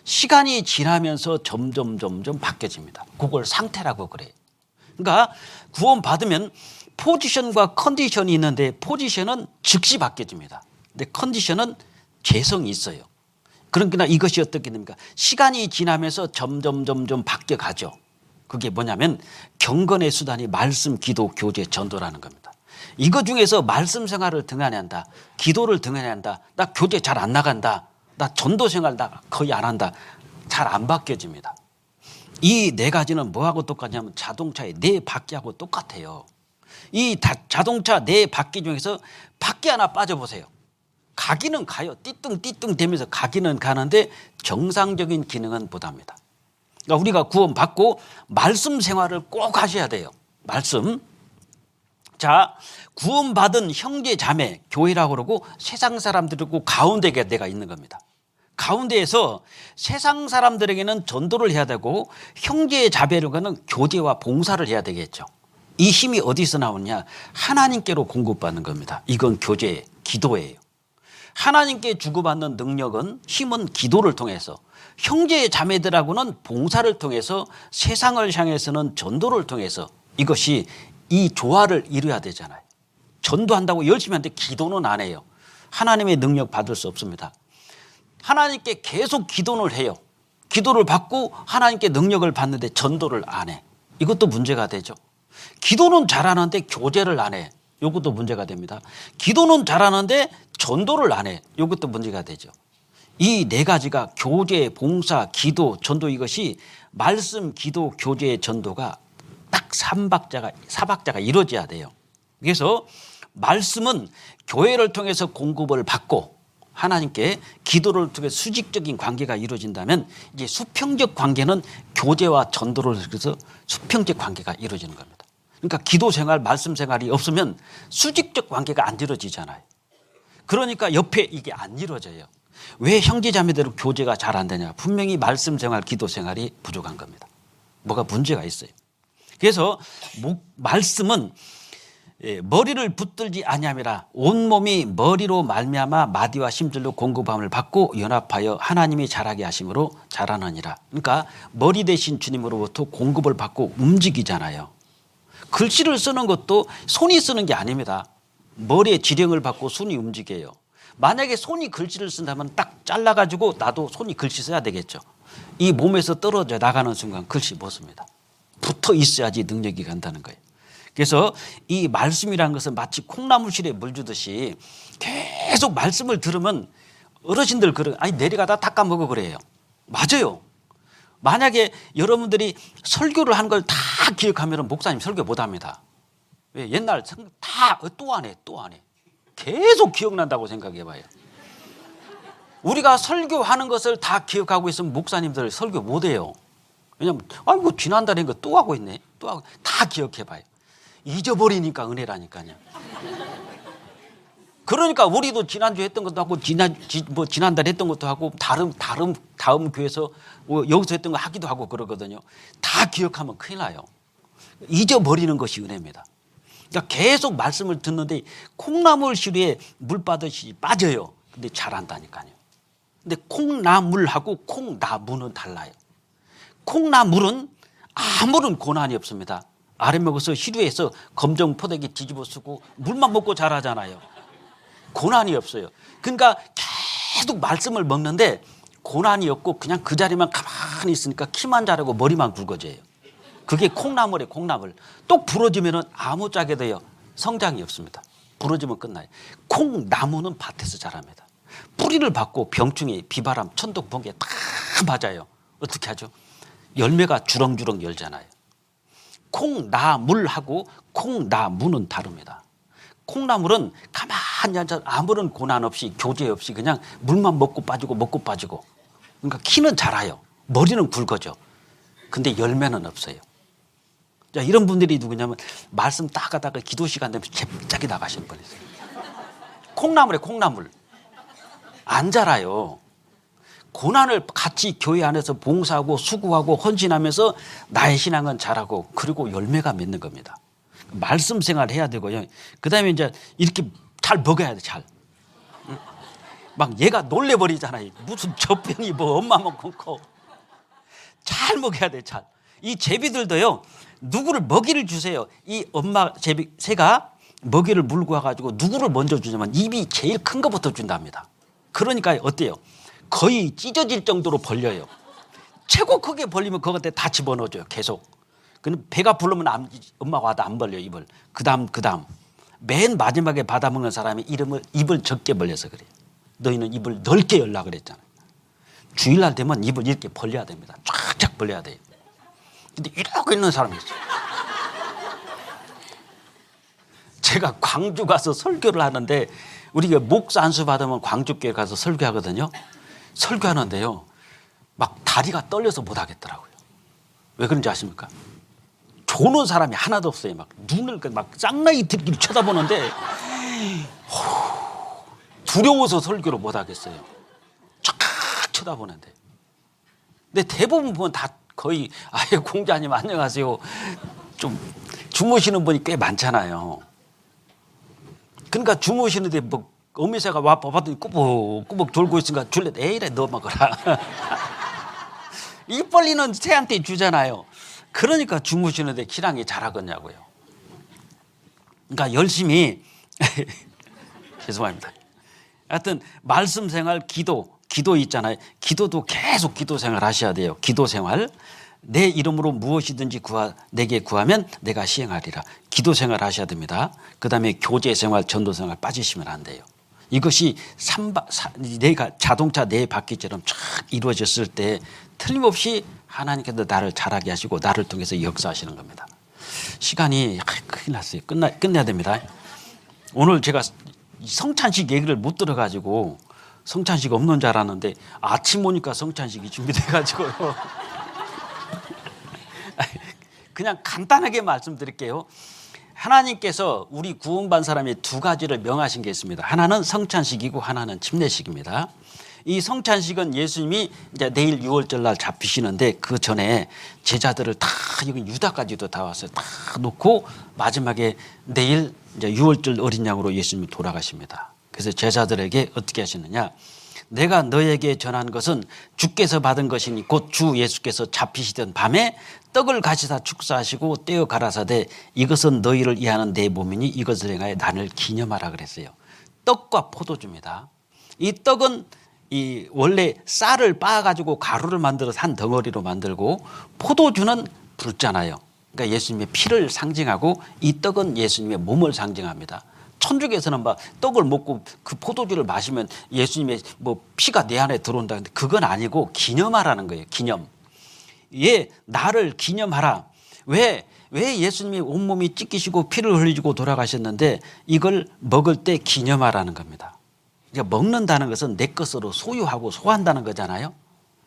시간이 지나면서 점점 바뀌어집니다. 그걸 상태라고 그래요. 그러니까 구원받으면 포지션과 컨디션이 있는데 포지션은 즉시 바뀌어집니다. 근데 컨디션은 재성이 있어요. 그러니까 이것이 어떻게 됩니까? 시간이 지나면서 점점 바뀌어가죠. 그게 뭐냐면 경건의 수단이 말씀, 기도, 교제, 전도라는 겁니다. 이거 중에서 말씀 생활을 등한히 한다. 기도를 등한히 한다. 나 교제 잘 안 나간다. 나 전도 생활 나 거의 안 한다. 잘 안 바뀌어집니다. 이 네 가지는 뭐하고 똑같냐면 자동차의 네 바퀴하고 똑같아요. 이 자동차 네 바퀴 중에서 바퀴 하나 빠져보세요. 가기는 가요. 띠뚱 되면서 가기는 가는데 정상적인 기능은 못합니다. 그러니까 우리가 구원받고 말씀 생활을 꼭 하셔야 돼요. 말씀. 자, 구원받은 형제 자매 교회라고 그러고 세상 사람들이고 가운데가 내가 있는 겁니다. 가운데에서 세상 사람들에게는 전도를 해야 되고 형제 자매로는 교제와 봉사를 해야 되겠죠. 이 힘이 어디서 나오느냐? 하나님께로 공급받는 겁니다. 이건 교제, 기도예요. 하나님께 주고받는 능력은 힘은 기도를 통해서 형제 자매들하고는 봉사를 통해서 세상을 향해서는 전도를 통해서 이것이 이 조화를 이루어야 되잖아요. 전도한다고 열심히 하는데 기도는 안 해요. 하나님의 능력 받을 수 없습니다. 하나님께 계속 기도를 해요. 기도를 받고 하나님께 능력을 받는데 전도를 안 해. 이것도 문제가 되죠. 기도는 잘하는데 교제를 안 해. 이것도 문제가 됩니다. 기도는 잘하는데 전도를 안 해. 이것도 문제가 되죠. 이 네 가지가 교제, 봉사, 기도, 전도 이것이 말씀, 기도, 교제, 전도가 딱 사박자가 이루어져야 돼요. 그래서 말씀은 교회를 통해서 공급을 받고 하나님께 기도를 통해 수직적인 관계가 이루어진다면 이제 수평적 관계는 교제와 전도를 통해서 수평적 관계가 이루어지는 겁니다. 그러니까 기도 생활, 말씀 생활이 없으면 수직적 관계가 안 이루어지잖아요. 그러니까 옆에 이게 안 이루어져요. 왜 형제자매대로 교제가 잘 안 되냐? 분명히 말씀 생활, 기도 생활이 부족한 겁니다. 뭐가 문제가 있어요. 그래서 말씀은 머리를 붙들지 아니함이라 온몸이 머리로 말미암아 마디와 심줄로 공급함을 받고 연합하여 하나님이 자라게 하심으로 자라느니라. 그러니까 머리 대신 주님으로부터 공급을 받고 움직이잖아요. 글씨를 쓰는 것도 손이 쓰는 게 아닙니다. 머리에 지령을 받고 손이 움직여요. 만약에 손이 글씨를 쓴다면 딱 잘라가지고 나도 손이 글씨 써야 되겠죠. 이 몸에서 떨어져 나가는 순간 글씨 못 씁니다. 붙어 있어야지 능력이 간다는 거예요. 그래서 이 말씀이라는 것은 마치 콩나물실에 물 주듯이 계속 말씀을 들으면 어르신들 아니 내려가다 닦아 먹어 그래요. 맞아요. 만약에 여러분들이 설교를 한 걸 다 기억하면 목사님 설교 못 합니다. 왜? 옛날 다 또 안 해. 계속 기억난다고 생각해 봐요. 우리가 설교하는 것을 다 기억하고 있으면 목사님들 설교 못 해요. 왜냐면 아이고 지난달에 거 또 하고 있네. 또 하고 다 기억해 봐요. 잊어버리니까 은혜라니까요. 그러니까 우리도 지난주에 했던 것도 하고 지난달에 했던 것도 하고 다음 교회에서 여기서 했던 거 하기도 하고 그러거든요. 다 기억하면 큰일 나요. 잊어버리는 것이 은혜입니다. 그러니까 계속 말씀을 듣는데 콩나물 시루에 물 빠듯이 빠져요. 근데 잘한다니까요. 근데 콩나물하고 콩나무는 달라요. 콩나물은 아무런 고난이 없습니다. 아래 먹어서 시루에서 검정 포대기 뒤집어 쓰고 물만 먹고 자라잖아요. 고난이 없어요. 그러니까 계속 말씀을 먹는데 고난이 없고 그냥 그 자리만 가만히 있으니까 키만 자라고 머리만 굵어져요. 그게 콩나물이에요. 콩나물. 또 부러지면 아무짝에 돼요. 성장이 없습니다. 부러지면 끝나요. 콩나무는 밭에서 자랍니다. 뿌리를 받고 병충해, 비바람, 천둥, 번개 다 맞아요. 어떻게 하죠? 열매가 주렁주렁 열잖아요. 콩나물하고 콩나무는 다릅니다. 콩나물은 가만히 앉아 아무런 고난 없이 교제 없이 그냥 물만 먹고 빠지고 그러니까 키는 자라요. 머리는 굵어져. 근데 열매는 없어요. 자, 이런 분들이 누구냐면 말씀 딱 하다가 기도 시간 되면 갑자기 나가시는 분이 있어요. 콩나물에 콩나물 안 자라요. 고난을 같이 교회 안에서 봉사하고 수고하고 헌신하면서 나의 신앙은 자라고 그리고 열매가 맺는 겁니다. 말씀 생활 해야 되고요. 그 다음에 이제 이렇게 잘 먹어야 돼, 잘. 막 얘가 놀래버리잖아요. 무슨 젖병이 뭐 엄마만 끊고. 잘 먹어야 돼, 잘. 이 제비들도요, 누구를 먹이를 주세요. 이 엄마 제비, 새가 먹이를 물고 와가지고 누구를 먼저 주냐면 입이 제일 큰 것부터 준답니다. 그러니까 어때요? 거의 찢어질 정도로 벌려요. 최고 크게 벌리면 그것한테 다 집어넣어줘요, 계속. 그럼 배가 부르면 엄마가 와도 안 벌려, 입을. 그 다음. 맨 마지막에 받아먹는 사람이 입을 적게 벌려서 그래요. 너희는 입을 넓게 열라 그랬잖아요. 주일날 되면 입을 이렇게 벌려야 됩니다. 쫙쫙 벌려야 돼요. 근데 이러고 있는 사람이 있어요. 제가 광주 가서 설교를 하는데 우리가 목사 안수 받으면 광주교회 가서 설교하거든요. 설교하는데요. 막 다리가 떨려서 못 하겠더라고요. 왜 그런지 아십니까? 조는 사람이 하나도 없어요. 막 눈을 막 쌍라이 들기를 쳐다보는데 두려워서 설교를 못 하겠어요. 쫙 쳐다보는데. 근데 대부분 보면 다 거의 아예 공자님 안녕하세요. 좀 주무시는 분이 꽤 많잖아요. 그러니까 주무시는데 뭐 어미새가 와 봤더니 꾸벅꾸벅 돌고 있으니까 줄래 에이래 너 먹어라. 입 벌리는 새한테 주잖아요. 그러니까 주무시는데 기량이 잘하겠냐고요. 그러니까 열심히 죄송합니다. 하여튼 말씀 생활, 기도 있잖아요. 기도도 계속 기도 생활 하셔야 돼요. 기도 생활. 내 이름으로 무엇이든지 내게 구하면 내가 시행하리라. 기도 생활 하셔야 됩니다. 그 다음에 교제 생활, 전도 생활 빠지시면 안 돼요. 이것이 내가 자동차 네 바퀴처럼 쫙 이루어졌을 때 틀림없이 하나님께서 나를 자라게 하시고 나를 통해서 역사하시는 겁니다. 시간이 큰일 났어요. 끝내야 됩니다. 오늘 제가 성찬식 얘기를 못 들어가지고 성찬식 없는 줄 알았는데 아침 오니까 성찬식이 준비돼가지고요. 그냥 간단하게 말씀드릴게요. 하나님께서 우리 구원받은 사람이 두 가지를 명하신 게 있습니다. 하나는 성찬식이고 하나는 침례식입니다. 이 성찬식은 예수님이 이제 내일 6월절 날 잡히시는데 그 전에 제자들을 다 여기 유다까지도 다 왔어요. 다 놓고 마지막에 내일 이제 6월절 어린 양으로 예수님이 돌아가십니다. 그래서 제자들에게 어떻게 하시느냐? 내가 너에게 전한 것은 주께서 받은 것이니 곧 주 예수께서 잡히시던 밤에 떡을 가지사 축사하시고 떼어 가라사대 이것은 너희를 이해하는 내 몸이니 이것을 행하여 나를 기념하라 그랬어요. 떡과 포도주입니다. 이 떡은 이 원래 쌀을 빻아가지고 가루를 만들어서 한 덩어리로 만들고 포도주는 붉잖아요. 그러니까 예수님의 피를 상징하고 이 떡은 예수님의 몸을 상징합니다. 천주교에서는 막 떡을 먹고 그 포도주를 마시면 예수님의 뭐 피가 내 안에 들어온다는데 그건 아니고 기념하라는 거예요. 기념. 예, 나를 기념하라. 왜 예수님이 온몸이 찢기시고 피를 흘리시고 돌아가셨는데 이걸 먹을 때 기념하라는 겁니다. 그러니까 먹는다는 것은 내 것으로 소유하고 소화한다는 거잖아요.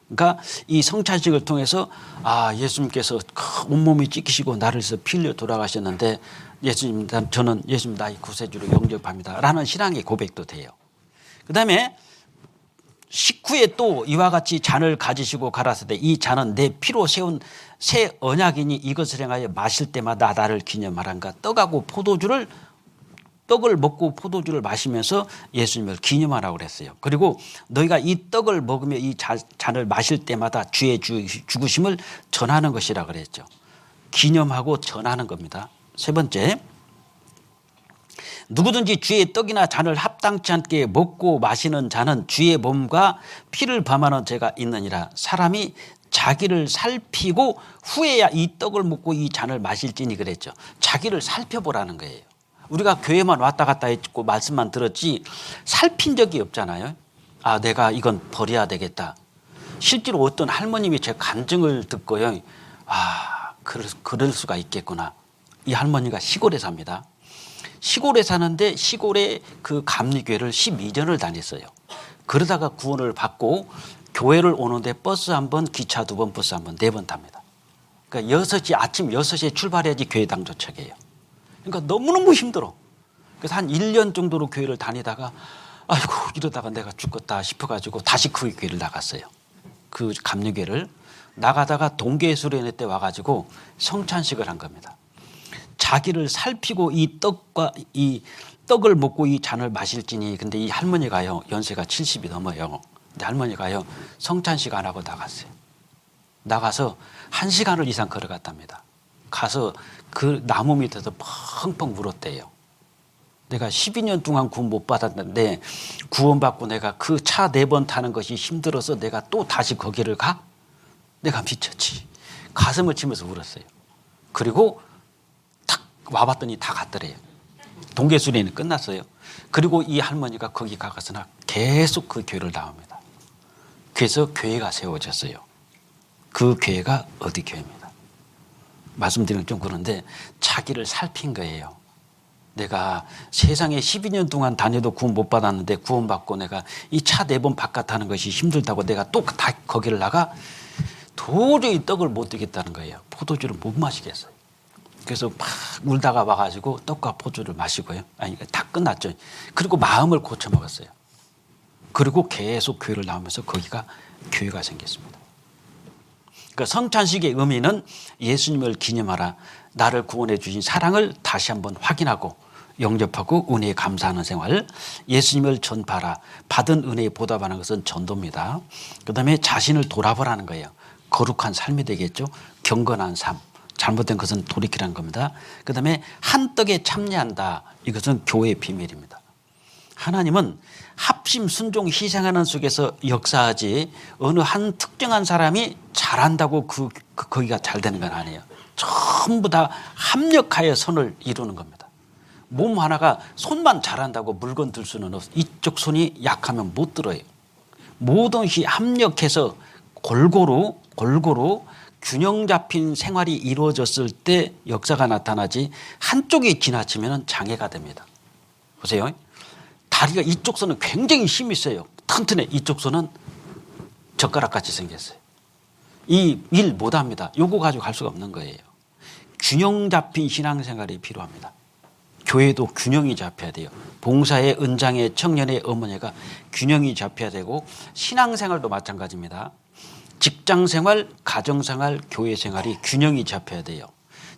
그러니까 이 성찬식을 통해서 예수님께서 온몸이 찢기시고 나를 위해서 피 흘려 돌아가셨는데 예수님, 저는 예수님 나의 구세주로 영접합니다 라는 신앙의 고백도 돼요. 그 다음에 식후에 또 이와 같이 잔을 가지시고 가라사대 이 잔은 내 피로 세운 새 언약이니 이것을 행하여 마실 때마다 나를 기념하란가. 떡을 먹고 포도주를 마시면서 예수님을 기념하라고 그랬어요. 그리고 너희가 이 떡을 먹으며 이 잔을 마실 때마다 주의 죽으심을 전하는 것이라 그랬죠. 기념하고 전하는 겁니다. 세 번째, 누구든지 주의 떡이나 잔을 합당치 않게 먹고 마시는 자는 주의 몸과 피를 범하는 죄가 있느니라. 사람이 자기를 살피고 후에야 이 떡을 먹고 이 잔을 마실지니 그랬죠. 자기를 살펴보라는 거예요. 우리가 교회만 왔다 갔다 했고 말씀만 들었지 살핀 적이 없잖아요. 내가 이건 버려야 되겠다. 실제로 어떤 할머님이 제 간증을 듣고요. 그럴 수가 있겠구나. 이 할머니가 시골에 삽니다. 시골에 사는데 시골에 그 감리교회를 12년을 다녔어요. 그러다가 구원을 받고 교회를 오는데 버스 한 번, 기차 2번, 버스 한 번, 4번 탑니다. 그러니까 아침 6시에 출발해야지 교회당 도착해요. 그러니까 너무너무 힘들어. 그래서 한 1년 정도로 교회를 다니다가 아이고 이러다가 내가 죽겠다 싶어가지고 다시 그 교회를 나갔어요. 그 감리교회를 나가다가 동계수련회 때 와가지고 성찬식을 한 겁니다. 자기를 살피고 이 떡을 먹고 이 잔을 마실지니. 근데 이 할머니가요 연세가 70이 넘어요. 근데 할머니가요 성찬식 안 하고 나갔어요. 나가서 1시간을 이상 걸어갔답니다. 가서 그 나무 밑에서 펑펑 울었대요. 내가 12년 동안 구원 못 받았는데 구원받고 내가 그 차 4번 타는 것이 힘들어서 내가 또 다시 거기를 가? 내가 미쳤지. 가슴을 치면서 울었어요. 그리고 탁 와봤더니 다 갔더래요. 동계수련이 끝났어요. 그리고 이 할머니가 거기 가서나 계속 그 교회를 나옵니다. 그래서 교회가 세워졌어요. 그 교회가 어디 교회입니다. 말씀드리면 좀 그런데 자기를 살핀 거예요. 내가 세상에 12년 동안 다녀도 구원 못 받았는데 구원받고 내가 이 차 4번 바깥 하는 것이 힘들다고 내가 또 다 거기를 나가 도저히 떡을 못 드겠다는 거예요. 포도주를 못 마시겠어요. 그래서 막 울다가 와가지고 떡과 포도주를 마시고요. 다 끝났죠. 그리고 마음을 고쳐 먹었어요. 그리고 계속 교회를 나오면서 거기가 교회가 생겼습니다. 그러니까 성찬식의 의미는 예수님을 기념하라. 나를 구원해 주신 사랑을 다시 한번 확인하고 영접하고 은혜에 감사하는 생활. 예수님을 전파하라. 받은 은혜에 보답하는 것은 전도입니다. 그다음에 자신을 돌아보라는 거예요. 거룩한 삶이 되겠죠. 경건한 삶. 잘못된 것은 돌이키라는 겁니다. 그다음에 한 떡에 참여한다. 이것은 교회의 비밀입니다. 하나님은 합심, 순종, 희생하는 속에서 역사하지 어느 한 특정한 사람이 잘한다고 거기가 잘 되는 건 아니에요. 전부 다 합력하여 선을 이루는 겁니다. 몸 하나가 손만 잘한다고 물건 들 수는 없어요. 이쪽 손이 약하면 못 들어요. 모든 것이 합력해서 골고루 균형 잡힌 생활이 이루어졌을 때 역사가 나타나지 한쪽이 지나치면 장애가 됩니다. 보세요. 다리가 이쪽 손은 굉장히 힘이 세요. 탁 튼튼해. 이쪽 손은 젓가락같이 생겼어요. 이 일 못합니다. 요거 가지고 갈 수가 없는 거예요. 균형 잡힌 신앙생활이 필요합니다. 교회도 균형이 잡혀야 돼요. 봉사의, 은장의, 청년의, 어머니가 균형이 잡혀야 되고 신앙생활도 마찬가지입니다. 직장생활, 가정생활, 교회생활이 균형이 잡혀야 돼요.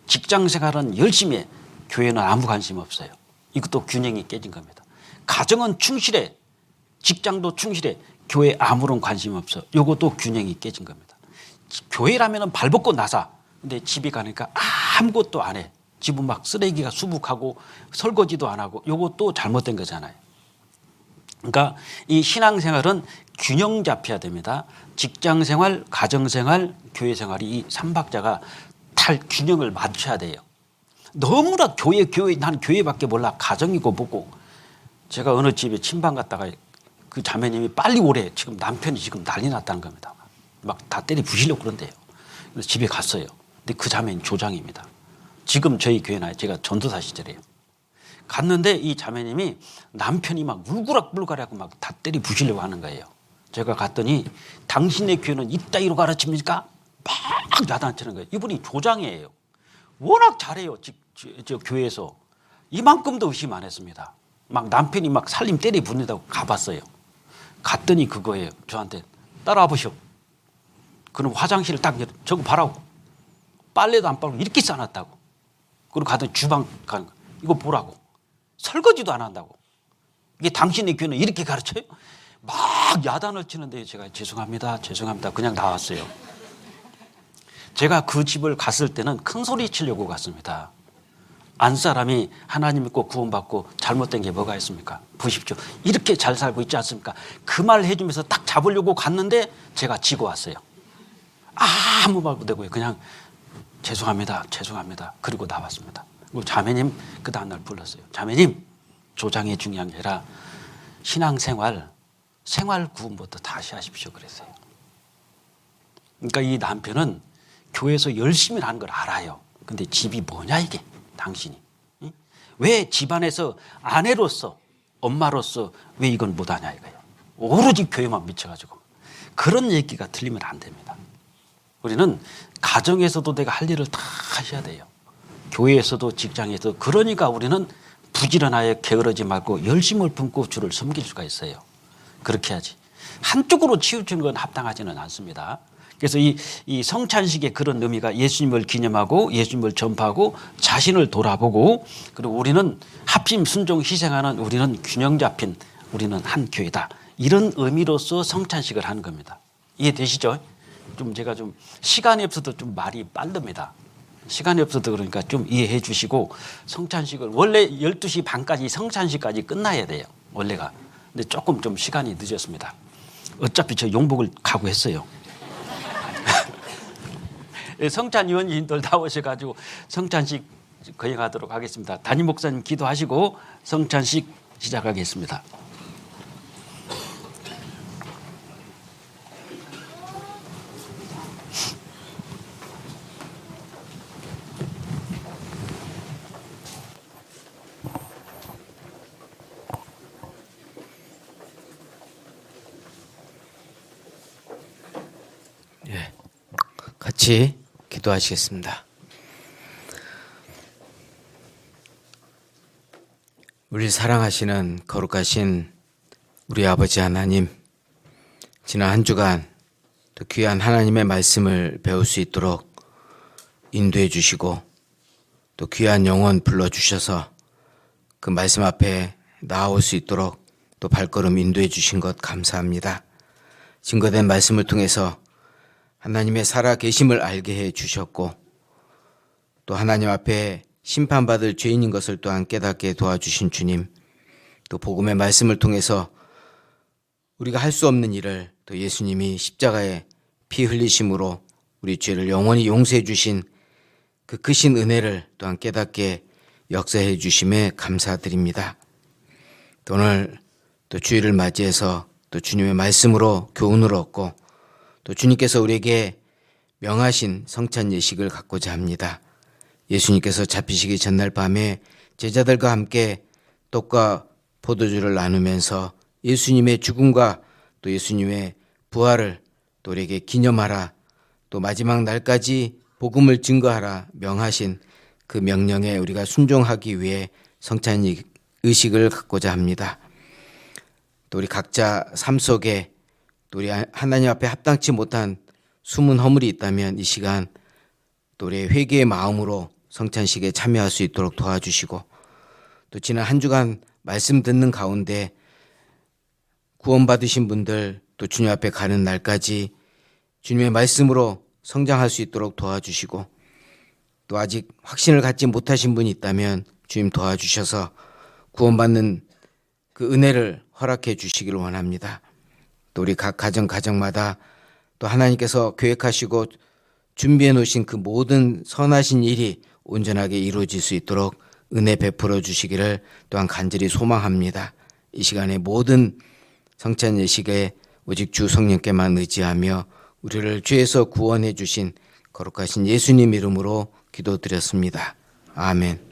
직장생활은 열심히 해. 교회는 아무 관심 없어요. 이것도 균형이 깨진 겁니다. 가정은 충실해. 직장도 충실해. 교회 아무런 관심 없어. 이것도 균형이 깨진 겁니다. 교회라면 발 벗고 나사. 근데 집에 가니까 아무것도 안 해. 집은 막 쓰레기가 수북하고 설거지도 안 하고 이것도 잘못된 거잖아요. 그러니까 이 신앙생활은 균형 잡혀야 됩니다. 직장생활, 가정생활, 교회생활이 이 삼박자가 탈 균형을 맞춰야 돼요. 너무나 교회 난 교회밖에 몰라. 가정이고 뭐고. 제가 어느 집에 침방 갔다가 그 자매님이 빨리 오래. 지금 남편이 지금 난리 났다는 겁니다. 막 다 때리 부시려고 그런대요. 그래서 집에 갔어요. 근데 그 자매는 조장입니다. 지금 저희 교회 나요. 제가 전도사 시절이에요. 갔는데 이 자매님이 남편이 막 울그락불그락하고 막 다 때리 부시려고 하는 거예요. 제가 갔더니 당신의 교회는 이따위로 가르칩니까? 막 야단치는 거예요. 이분이 조장이에요. 워낙 잘해요. 저 교회에서. 이만큼도 의심 안 했습니다. 막 남편이 막 살림 때리 붓는다고 가봤어요. 갔더니 그거예요. 저한테 따라와 보시오. 그럼 화장실을 딱 저거 봐라고. 빨래도 안 빨고 이렇게 싸놨다고. 그리고 가더니 주방 가는 거. 이거 보라고. 설거지도 안 한다고. 이게 당신의 교회는 이렇게 가르쳐요? 막 야단을 치는데 제가 죄송합니다. 그냥 나왔어요. 제가 그 집을 갔을 때는 큰 소리 치려고 갔습니다. 안 사람이 하나님 믿고 구원받고 잘못된 게 뭐가 있습니까? 보십시오. 이렇게 잘 살고 있지 않습니까? 그 말 해주면서 딱 잡으려고 갔는데 제가 지고 왔어요. 아무 말 못하고요. 그냥 죄송합니다. 그리고 나왔습니다. 그리고 자매님 그 다음날 불렀어요. 자매님, 조장이 중요한 게 아니라 신앙생활, 생활 구원부터 다시 하십시오. 그랬어요. 그러니까 이 남편은 교회에서 열심히 하는 걸 알아요. 근데 집이 뭐냐 이게 당신이. 응? 왜 집안에서 아내로서 엄마로서 왜 이건 못하냐 이거예요. 오로지 교회만 미쳐가지고. 그런 얘기가 틀리면 안 됩니다. 우리는 가정에서도 내가 할 일을 다 하셔야 돼요. 교회에서도 직장에서도. 그러니까 우리는 부지런하여 게으르지 말고 열심을 품고 주를 섬길 수가 있어요. 그렇게 해야지. 한쪽으로 치우치는 건 합당하지는 않습니다. 그래서 이 성찬식의 그런 의미가 예수님을 기념하고 예수님을 전파하고 자신을 돌아보고 그리고 우리는 합심 순종 희생하는 우리는 균형 잡힌 우리는 한 교회다. 이런 의미로서 성찬식을 하는 겁니다. 이해되시죠? 좀 제가 좀 시간이 없어도 좀 말이 빠릅니다. 시간이 없어도 그러니까 좀 이해해 주시고 성찬식을 원래 12시 반까지 성찬식까지 끝나야 돼요. 원래가. 근데 조금 좀 시간이 늦었습니다. 어차피 저 용복을 각오했어요. 성찬위원님들 나오셔가지고 성찬식 거행하도록 하겠습니다. 담임 목사님 기도하시고 성찬식 시작하겠습니다. 같이 기도하시겠습니다. 우리 사랑하시는 거룩하신 우리 아버지 하나님, 지난 한 주간 또 귀한 하나님의 말씀을 배울 수 있도록 인도해 주시고 또 귀한 영혼 불러주셔서 그 말씀 앞에 나아올 수 있도록 또 발걸음 인도해 주신 것 감사합니다. 증거된 말씀을 통해서 하나님의 살아계심을 알게 해 주셨고 또 하나님 앞에 심판받을 죄인인 것을 또한 깨닫게 도와주신 주님, 또 복음의 말씀을 통해서 우리가 할 수 없는 일을 또 예수님이 십자가에 피 흘리심으로 우리 죄를 영원히 용서해 주신 그 크신 은혜를 또한 깨닫게 역사해 주심에 감사드립니다. 또 오늘 또 주일을 맞이해서 또 주님의 말씀으로 교훈을 얻고 또 주님께서 우리에게 명하신 성찬 예식을 갖고자 합니다. 예수님께서 잡히시기 전날 밤에 제자들과 함께 떡과 포도주를 나누면서 예수님의 죽음과 또 예수님의 부활을 또 우리에게 기념하라, 또 마지막 날까지 복음을 증거하라 명하신 그 명령에 우리가 순종하기 위해 성찬 의식을 갖고자 합니다. 또 우리 각자 삶 속에 또 우리 하나님 앞에 합당치 못한 숨은 허물이 있다면 이 시간 또 우리의 회개의 마음으로 성찬식에 참여할 수 있도록 도와주시고, 또 지난 한 주간 말씀 듣는 가운데 구원받으신 분들 또 주님 앞에 가는 날까지 주님의 말씀으로 성장할 수 있도록 도와주시고, 또 아직 확신을 갖지 못하신 분이 있다면 주님 도와주셔서 구원받는 그 은혜를 허락해 주시기를 원합니다. 또 우리 각 가정마다 또 하나님께서 계획하시고 준비해 놓으신 그 모든 선하신 일이 온전하게 이루어질 수 있도록 은혜 베풀어 주시기를 또한 간절히 소망합니다. 이 시간에 모든 성찬 예식에 오직 주 성령께만 의지하며 우리를 죄에서 구원해 주신 거룩하신 예수님 이름으로 기도드렸습니다. 아멘.